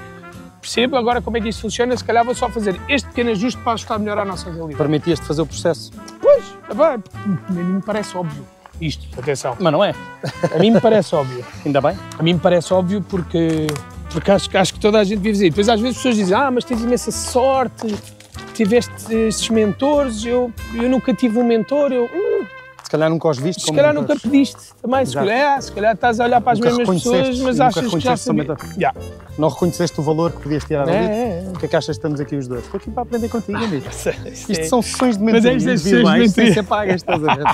percebo agora como é que isto funciona, se calhar vou só fazer este pequeno ajuste para ajustar melhor a nossa realidade. Permitias-te fazer o processo? Pois, a mim me parece óbvio isto, atenção. Mas não é? A mim me parece óbvio. Ainda bem? A mim me parece óbvio porque acho que toda a gente vive assim. Depois às vezes as pessoas dizem: mas tens imensa sorte, tiveste estes mentores, eu nunca tive um mentor, Se calhar nunca os viste. Se calhar nunca pediste também, se calhar estás a olhar para as mesmas pessoas, mas achas que já sabia. Não reconheceste o valor que podias tirar ali? O que é que achas que estamos aqui os dois? Estou aqui para aprender contigo, amigo. Isto são sessões de mentorias individuais sem ser pagas, estás a ver?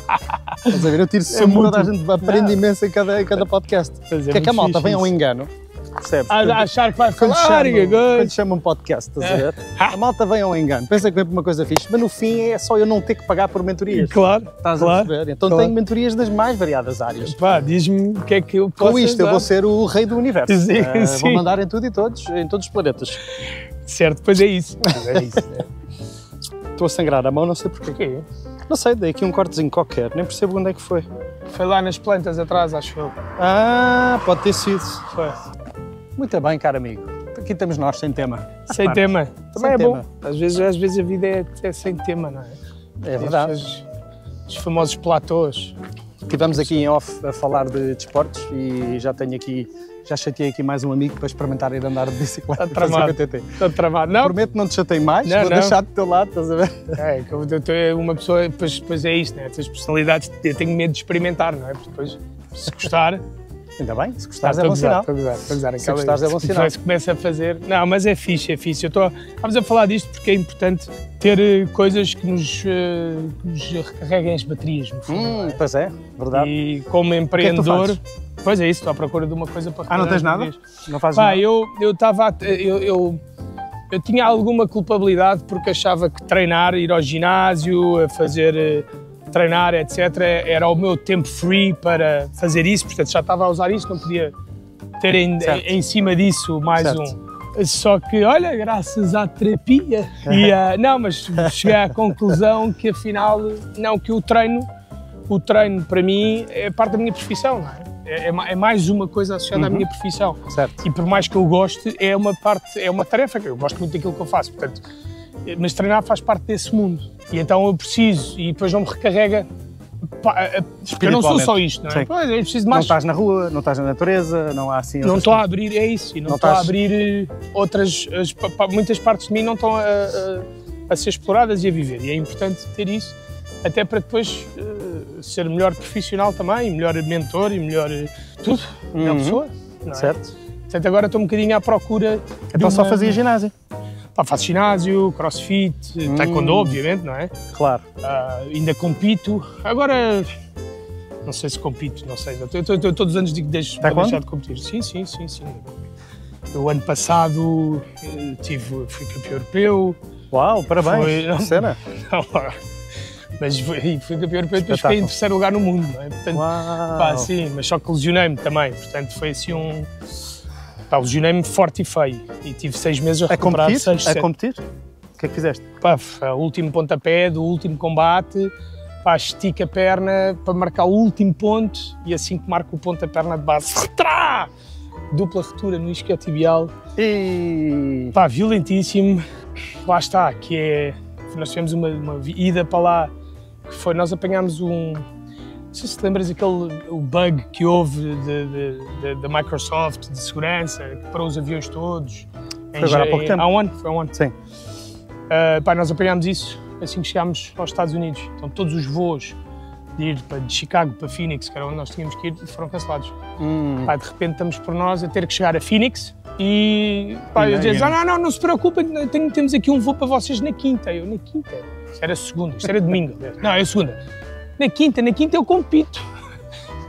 Estás a ver? Eu tiro sempre toda a gente, aprende imenso em cada podcast. O que é que a malta vem ao engano? Percebes? A achar que vai falar quando chamam podcast, estás a ver? A malta vem ao engano, pensa que vem por uma coisa fixe, mas no fim é só eu não ter que pagar por mentorias. Claro. Estás a perceber? Então tenho mentorias das mais variadas áreas. Diz-me o que é que eu posso Com isto ajudar. Eu vou ser o rei do universo. Sim. Vou mandar em tudo e todos, em todos os planetas. Certo, pois é isso. Estou a sangrar a mão, não sei porquê. Não sei, dei aqui um cortezinho qualquer, nem percebo onde é que foi. Foi lá nas plantas atrás, acho eu. Pode ter sido. Foi. Muito bem, caro amigo. Aqui estamos nós, sem tema. Sem tema. Também é bom. Às vezes a vida é sem tema, não é? É verdade. Os famosos platôs. Estivemos aqui em off a falar de desportos e já chateei aqui mais um amigo para experimentar ir andar de bicicleta. Está tramado. Não. Prometo não te chatei mais, vou deixar do teu lado, estás a ver? Eu uma pessoa, depois é isto, né? As personalidades, eu tenho medo de experimentar, não é? Porque depois, se gostar... Ainda bem, se gostares é bom sinal. Se gostares é bom sinal. Depois começa a fazer... Não, mas é fixe. Estamos a falar disto porque é importante ter coisas que nos recarreguem as baterias, no fundo. Pois é, verdade. E como empreendedor... Pois é isso, estou à procura de uma coisa para... não tens nada? Não fazes nada? Eu tinha alguma culpabilidade porque achava que treinar, ir ao ginásio, treinar, etc., era o meu tempo free para fazer isso, portanto já estava a usar isso, não podia ter em cima disso mais Só que, olha, graças à terapia, mas cheguei à conclusão que afinal, que o treino para mim é parte da minha profissão, não é? É mais uma coisa associada à minha profissão. Certo. E por mais que eu goste, é uma tarefa que eu gosto muito daquilo que eu faço, portanto, mas treinar faz parte desse mundo. E então eu preciso, e depois não me recarrega, porque eu não sou só isto, não é? Pois, eu preciso de mais. Não estás na rua, não estás na natureza, não há assim... Não estou a abrir, é isso, e não estou a abrir muitas partes de mim não estão a ser exploradas e a viver, e é importante ter isso, até para depois ser melhor profissional também, melhor mentor e melhor tudo, melhor pessoa. Não é? Certo. Portanto, agora estou um bocadinho à procura... Então só fazia ginásio? Faço ginásio, crossfit, taekwondo, obviamente, não é? Claro. Ainda compito. Agora, Não sei se compito, não sei. Eu todos os anos digo que deixo para deixar de competir. Sim. O ano passado fui campeão europeu. Uau, parabéns! Cena! Mas fui campeão europeu e depois fiquei em terceiro lugar no mundo, não é? Portanto, pá, sim, mas só que lesionei-me também, portanto foi assim Pá, lesionei-me forte e feio e tive 6 meses a recuperar. A competir? O que é que fizeste? Pá, o último pontapé do último combate, pá, estica a perna para marcar o último ponto e assim que marco o ponto a perna de base, dupla ruptura no isquiotibial. E... Pá, violentíssimo. Lá está, que é... Nós tivemos uma ida para lá, que foi, nós apanhámos não sei se te lembras o bug que houve da Microsoft de segurança, que parou os aviões todos. Foi agora há pouco tempo? Há um ano, foi há um ano. Sim. Pá, nós apanhámos isso assim que chegámos aos Estados Unidos. Então todos os voos de Chicago para Phoenix, que era onde nós tínhamos que ir, foram cancelados. Pá, de repente estamos por nós a ter que chegar a Phoenix e pá, eles dizem, não se preocupem, temos aqui um voo para vocês na quinta. Eu, na quinta? Isto era segunda, isto era domingo. Não, é segunda. Na quinta eu compito.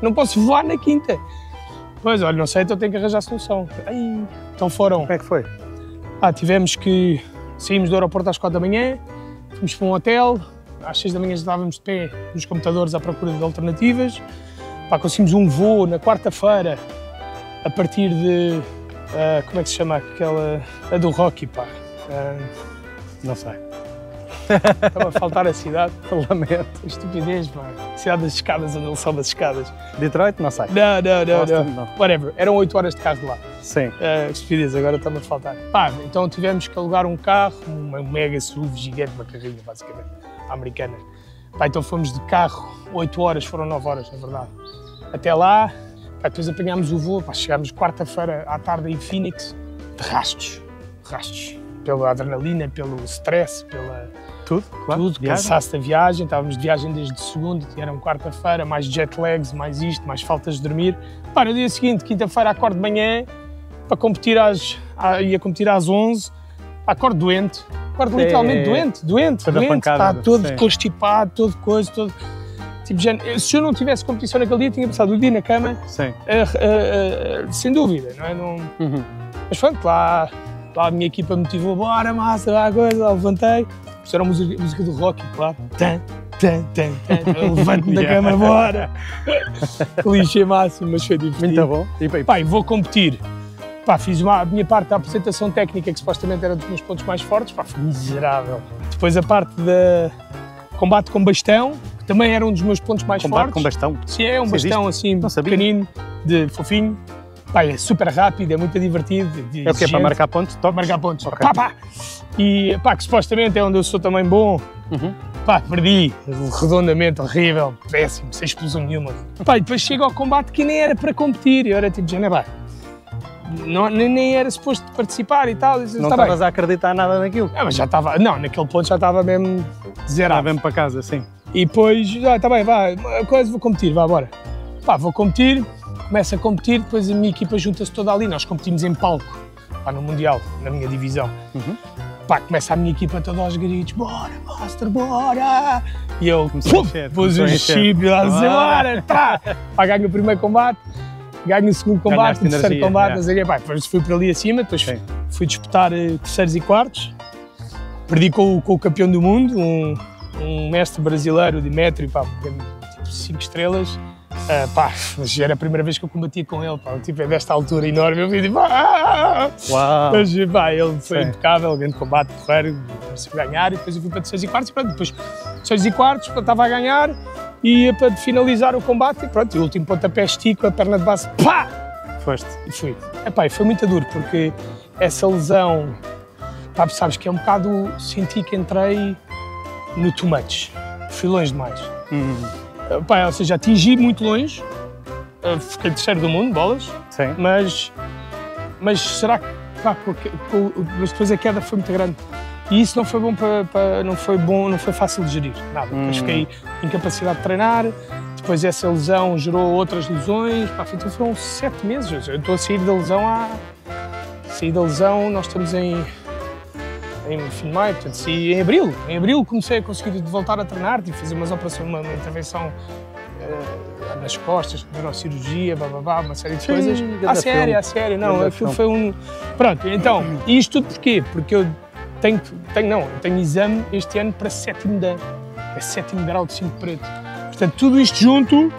Não posso voar na quinta. Pois, olha, não sei, então tenho que arranjar solução. Então foram. Como é que foi? Saímos do aeroporto às 4 da manhã, fomos para um hotel, às 6 da manhã estávamos de pé nos computadores à procura de alternativas. Pá, conseguimos um voo na quarta-feira a partir de... como é que se chama aquela... a do Rocky, pá. Não sei. Estava a faltar a cidade. Lamento. Estupidez, pá. Cidade das escadas, onde ele sobe as escadas. Detroit? Não sei. Não. Whatever. Eram 8 horas de carro de lá. Sim. Estupidez, agora está-me a faltar. Pá, então tivemos que alugar um carro, um mega SUV gigante, uma carrinha, basicamente, americana. Pá, então fomos de carro, 8 horas, foram 9 horas, na verdade. Até lá, pá, depois apanhámos o voo, pá, chegámos quarta-feira à tarde em Phoenix, de rastos. Pela adrenalina, pelo stress, Tudo, cansaço da viagem, estávamos de viagem desde segunda, eram quarta-feira, mais jet lags, mais isto, mais faltas de dormir. Pá, no dia seguinte, quinta-feira, acordo de manhã, para competir ia competir às 11, acordo doente, literalmente doente, está todo constipado, todo... Tipo, se eu não tivesse competição naquele dia, tinha passado o dia na cama, sem dúvida, não é? Mas pronto, lá a minha equipa me motivou, bora massa, lá levantei. Puseram a música do Rocky, claro. Eu levanto-me da cama, bora! Clichê máximo, mas foi divertido. Muito bom. Pá, vou competir. Pá, fiz a minha parte da apresentação técnica, que supostamente era dos meus pontos mais fortes. Pá, foi miserável. Depois a parte da combate com bastão, que também era um dos meus pontos mais fortes. Combate com bastão? Sim, é um bastão assim, pequenino, de fofinho. Pá, é super rápido, é muito divertido. É o quê? Para marcar pontos? Para marcar pontos. Okay. Pá. E pá, que supostamente é onde eu sou também bom. Pá, perdi redondamente, horrível, péssimo, sem explosão nenhuma. Pá, e depois chego ao combate que nem era para competir. Eu era tipo, nem era suposto participar e tal. Não estavas a acreditar nada naquilo? Mas já estava, naquele ponto já estava mesmo zerado. Estava mesmo para casa, sim. E depois, está bem, vá, vou competir, vá, bora. Pá, vou competir. Começo a competir, depois a minha equipa junta-se toda ali, nós competimos em palco, pá, no Mundial, na minha divisão. Pá, começa a minha equipa toda aos gritos, bora, Master, bora! E eu, pus o chip lá, bora, tá! Pá, ganho o primeiro combate, ganho o segundo combate, o terceiro combate, não sei o quê. Pá, depois fui para ali acima, depois fui disputar terceiros e quartos, perdi com o campeão do mundo, um mestre brasileiro, Dimétrio, pá, tipo 5 estrelas. Pá, mas era a primeira vez que eu combatia com ele, pá, tipo, é desta altura enorme, eu vi tipo, Uau! Mas pá, ele foi impecável, grande combate, correiro, comecei a ganhar, e depois eu fui para terceiros e quartos, e pronto, depois terceiros e quartos, estava a ganhar, e para finalizar o combate, e pronto, o último pontapé estico, a perna de base, pá! Foste? E fui. E foi muito duro, porque essa lesão, pá, sabes que é um bocado, senti que entrei no too much, fui longe demais. Pá, ou seja, atingi muito longe, fiquei terceiro do mundo, bolas, mas será que, pá, mas depois a queda foi muito grande e isso não foi bom não foi fácil de gerir, nada, depois fiquei incapacidade de treinar, depois essa lesão gerou outras lesões, pá, então foram 7 meses, eu estou a sair da lesão, nós estamos em fim de maio, portanto, em abril comecei a conseguir voltar a treinar, tive que fazer uma intervenção nas costas, neurocirurgia, bababá, uma série de coisas. À sério, não, aquilo foi um... Pronto, então, isto tudo porquê? Porque eu tenho exame este ano para 7º Dan, é 7º grau de 5 preto. Portanto, tudo isto junto,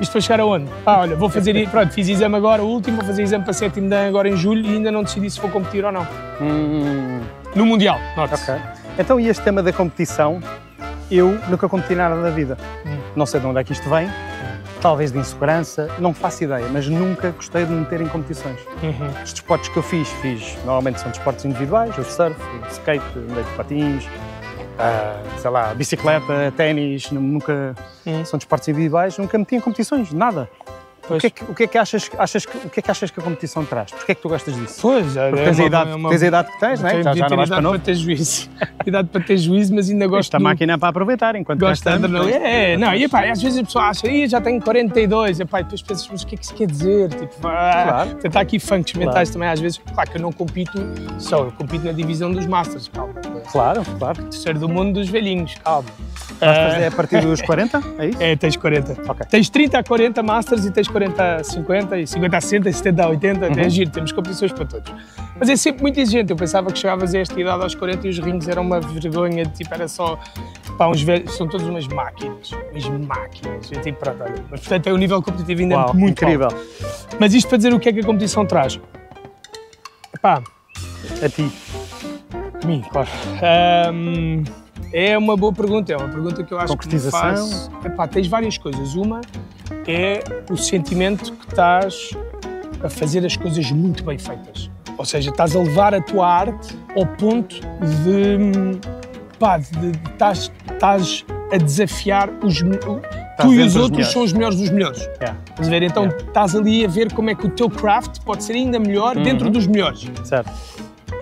isto vai chegar aonde? Olha, vou fazer, pronto, fiz exame agora, o último, vou fazer exame para 7º Dan agora em julho e ainda não decidi se vou competir ou não. No Mundial, note-se. Ok. Então, e este tema da competição, eu nunca competi nada da vida. Não sei de onde é que isto vem, talvez de insegurança, não faço ideia, mas nunca gostei de me meter em competições. Os desportos que eu fiz, normalmente são desportos individuais, o surf, o skate, andei de patins, sei lá, bicicleta, ténis, nunca são desportos individuais, nunca meti em competições, nada. O que é que achas que a competição traz? Porquê é que tu gostas disso? Pois, tens a idade que tens, não é? Já não vais para novo. Para ter juízo. Idade para ter juízo, mas ainda gosto. Esta máquina é para aproveitar enquanto gostamos. Não, e epá, às vezes a pessoa acha, já tenho 42, epá, e depois pensas, mas o que é que isso quer dizer? Tipo, claro. Tentar aqui funks mentais também, às vezes, claro que eu não compito só, eu compito na divisão dos Masters, calma. Claro. Terceiro do mundo dos velhinhos, calma. Masters é a partir dos 40, é isso? É, tens 40. Okay. Tens 30 a 40 Masters e tens 40 a 50, e 50 a 60, e 70 a 80, até giro, temos competições para todos. Mas é sempre muito exigente, eu pensava que chegavas a esta idade aos 40 e os rings eram uma vergonha, tipo, era só, pá, uns velhos, são todas umas máquinas, eu tipo, pronto, olha. Mas portanto é um nível competitivo ainda muito incrível. Alto. Mas isto para dizer o que é que a competição traz? Epá, a ti. A mim, claro. É uma boa pergunta, é uma pergunta que eu acho que me faz... Epá, tens várias coisas. Uma é o sentimento que estás a fazer as coisas muito bem feitas. Ou seja, estás a levar a tua arte ao ponto de estás a desafiar tu e os outros são os melhores dos melhores. Estás a ver? Então estás ali a ver como é que o teu craft pode ser ainda melhor dentro dos melhores. Certo.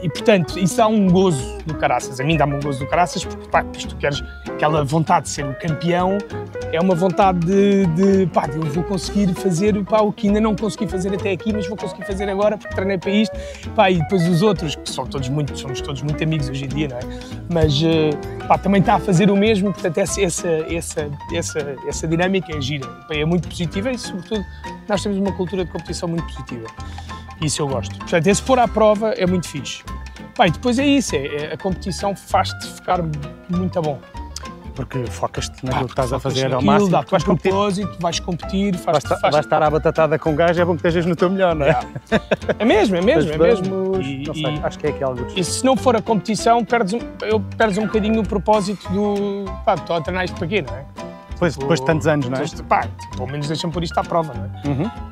E, portanto, isso dá um gozo do caraças. A mim dá-me um gozo do caraças porque, pá, tu queres aquela vontade de ser o campeão, é uma vontade de eu vou conseguir fazer, pá, o que ainda não consegui fazer até aqui, mas vou conseguir fazer agora porque treinei para isto. Pá, e depois os outros, que somos todos muito amigos hoje em dia, não é? Mas, pá, também está a fazer o mesmo, portanto, essa dinâmica é gira. Pá, é muito positiva e, sobretudo, nós temos uma cultura de competição muito positiva. Isso eu gosto. Portanto, esse pôr à prova é muito fixe. Pá, e depois é isso, a competição faz-te ficar muito bom. Porque focas-te naquilo que estás a fazer ao máximo. Dá-te um propósito, vais competir, vais estar à batatada com gás, é bom que estejas no teu melhor, não é? É mesmo. Não sei, acho que é aqui algo. E se não for a competição, perdes um bocadinho o propósito do... Pá, estou a treinar isto para quê, não é? Depois de tantos anos, não é? Pá, pelo menos deixam pôr isto à prova, não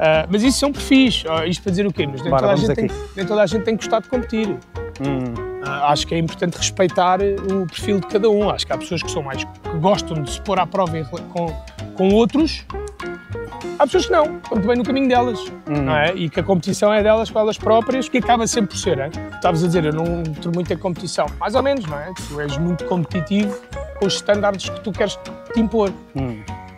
é? Mas isso são perfis. Isto para dizer o quê? Mas nem toda a gente tem gostado de competir. Acho que é importante respeitar o perfil de cada um. Acho que há pessoas que gostam de se pôr à prova com outros. Há pessoas que não, estão muito bem no caminho delas, não é? E que a competição é delas com elas próprias, que acaba sempre por ser, não é? Estavas a dizer, eu não entro muito em competição. Mais ou menos, não é? Tu és muito competitivo com os estándares que tu queres te impor.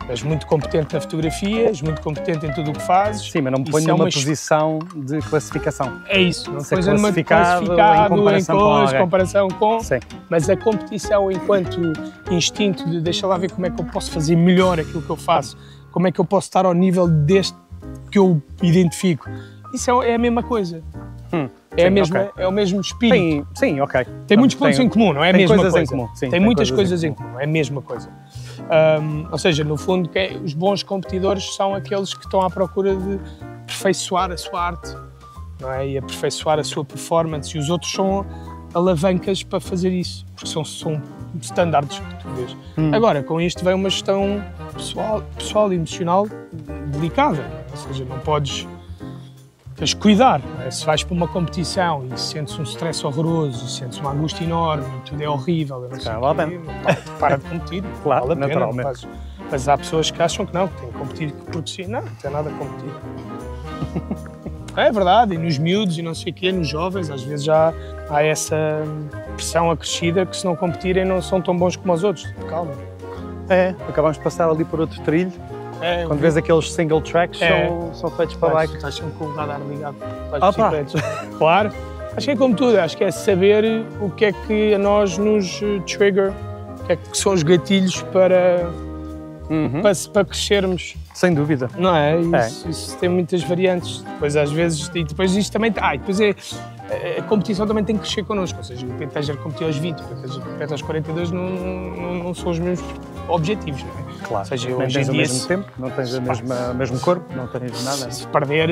És muito competente na fotografia, és muito competente em tudo o que fazes. Sim, mas não me ponho numa posição de classificação. É isso, não ser coisa classificado em comparação com... Sim. Mas a competição enquanto instinto de deixa lá ver como é que eu posso fazer melhor aquilo que eu faço, como é que eu posso estar ao nível deste que eu identifico. Isso é a mesma coisa. É o mesmo espírito. Sim, ok. Tem muitos pontos em comum, não é a mesma coisa? Em comum. Sim, tem muitas coisas em comum, é a mesma coisa. Ou seja, no fundo, os bons competidores são aqueles que estão à procura de aperfeiçoar a sua arte, não é? E aperfeiçoar a sua performance, e os outros são alavancas para fazer isso, porque são standards que tu vês. Agora, com isto vem uma gestão pessoal e emocional delicada, não é? Ou seja, não podes... Tens de cuidar, não é? Se vais para uma competição e sentes um stress horroroso, sentes uma angústia enorme, tudo é horrível, para de competir, claro, vale a pena, naturalmente. Mas há pessoas que acham que não, que têm que competir porque sim, não tem nada a competir. É verdade, e nos miúdos e não sei o quê, nos jovens, às vezes já há essa pressão acrescida que se não competirem não são tão bons como os outros, calma. Acabamos de passar ali por outro trilho. Quando vês aqueles single tracks, são feitos para bike. Estás sempre com o radar ligado às bicicletas. Claro. Acho que é como tudo, acho que é saber o que é que a nós nos trigger, o que é que são os gatilhos para crescermos Sem dúvida. Não é? Isso tem muitas variantes. Depois, às vezes, e depois isto também. Depois a competição também tem que crescer connosco. Ou seja, o Penteja competiu aos 20, o Penteja aos 42 não são os mesmos objetivos, não é? Claro, ou seja, não hoje tens em o dia, mesmo tempo, não tens o mesmo corpo, não tens nada. Se perder,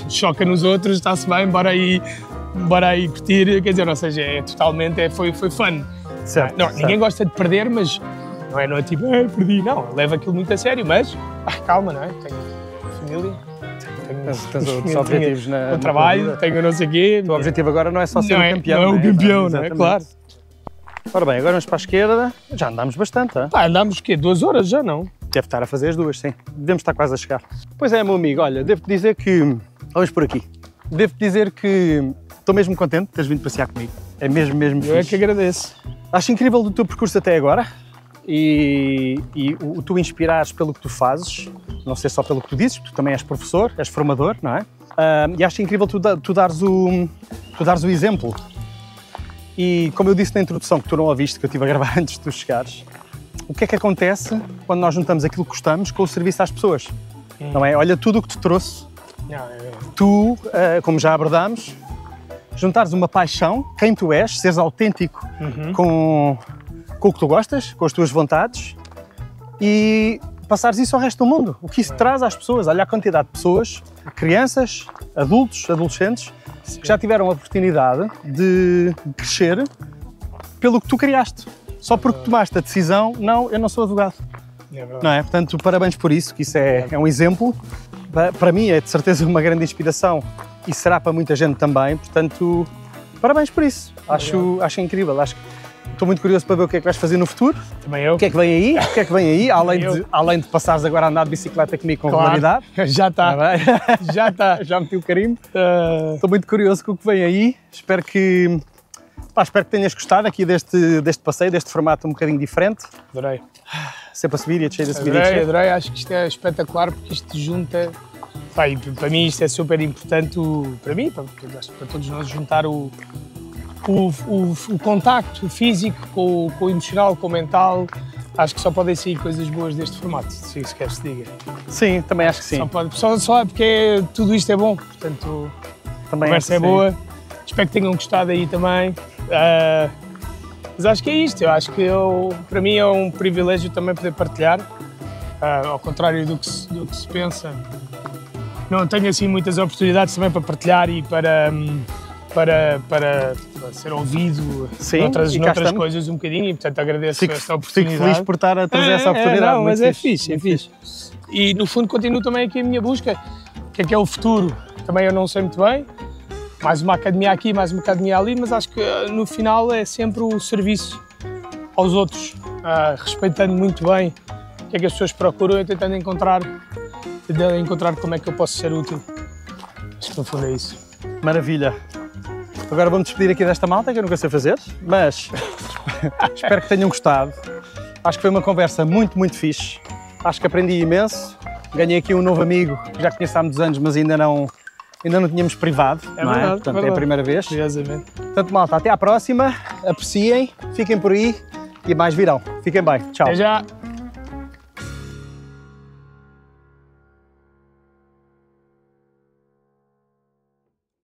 choca nos outros, está-se bem, bora aí curtir, quer dizer, ou seja, foi fun. Certo, não, ninguém gosta de perder, mas não é tipo, perdi, não, leva aquilo muito a sério, mas calma, não é? Tenho família, tens outros objetivos no trabalho, tenho não sei o quê. O teu objetivo agora não é só ser o campeão. Não é o campeão, não é? Claro. Ora bem, agora vamos para a esquerda, já andámos bastante, hein? Andámos o quê? 2 horas já, não? Deve estar a fazer as 2, sim. Devemos estar quase a chegar. Pois é, meu amigo, olha, devo-te dizer que... Vamos por aqui. Devo-te dizer que estou mesmo contente de teres vindo passear comigo. É mesmo fixe. Eu é que agradeço. Acho incrível o teu percurso até agora e o tu inspirares pelo que tu fazes, não sei só pelo que tu dizes, tu também és professor, és formador, não é? E acho incrível tu dares o exemplo. E como eu disse na introdução, que tu não ouviste, que eu estive a gravar antes de tu chegares, o que é que acontece quando nós juntamos aquilo que gostamos com o serviço às pessoas? Não é? Olha tudo o que te trouxe. Tu, como já abordámos, juntares uma paixão, quem tu és, seres autêntico com o que tu gostas, com as tuas vontades e passares isso ao resto do mundo. O que isso traz às pessoas, olha a quantidade de pessoas, crianças, adultos, adolescentes, que já tiveram a oportunidade de crescer pelo que tu criaste. Só porque tomaste a decisão, não, eu não sou advogado. Não é? Portanto, parabéns por isso, que isso é um exemplo. Para mim é de certeza uma grande inspiração e será para muita gente também. Portanto, parabéns por isso. Acho incrível. Estou muito curioso para ver o que é que vais fazer no futuro. Também eu. O que é que vem aí? Além de passares agora a andar de bicicleta comigo com regularidade. Já está. Já está. Já meti o carimbo. Estou muito curioso com o que vem aí. Espero que tenhas gostado aqui deste passeio, deste formato um bocadinho diferente. Adorei. Sempre a subir e a descer, a subir e a descer. Adorei. Acho que isto é espetacular porque isto junta... para mim isto é super importante, para mim, para todos nós, juntar o contacto físico com o emocional, com o mental. Acho que só podem sair coisas boas deste formato, se queres que diga. Sim, também acho que sim. Só porque tudo isto é bom, portanto, também a conversa é boa. Espero que tenham gostado aí também. Mas acho que é isto, eu acho que para mim é um privilégio também poder partilhar, ao contrário do que se pensa. Não tenho assim muitas oportunidades também para partilhar e para ser ouvido noutras coisas um bocadinho e, portanto, agradeço esta oportunidade. Fico feliz por estar a trazer essa oportunidade. Mas é fixe. E, no fundo, continuo também aqui a minha busca. O que é o futuro? Também eu não sei muito bem. Mais uma academia aqui, mais uma academia ali, mas acho que, no final, é sempre o serviço aos outros, respeitando muito bem o que é que as pessoas procuram e tentando encontrar como é que eu posso ser útil. Acho que, no fundo, é isso. Maravilha. Agora vou-me despedir aqui desta malta, que eu nunca sei fazer, mas espero que tenham gostado. Acho que foi uma conversa muito fixe. Acho que aprendi imenso. Ganhei aqui um novo amigo, que já conheço há muitos anos, mas ainda não tínhamos privado. É verdade. Portanto, é a primeira vez. Curiosamente. Portanto, malta, até à próxima. Apreciem, fiquem por aí e mais virão. Fiquem bem. Tchau. Até já.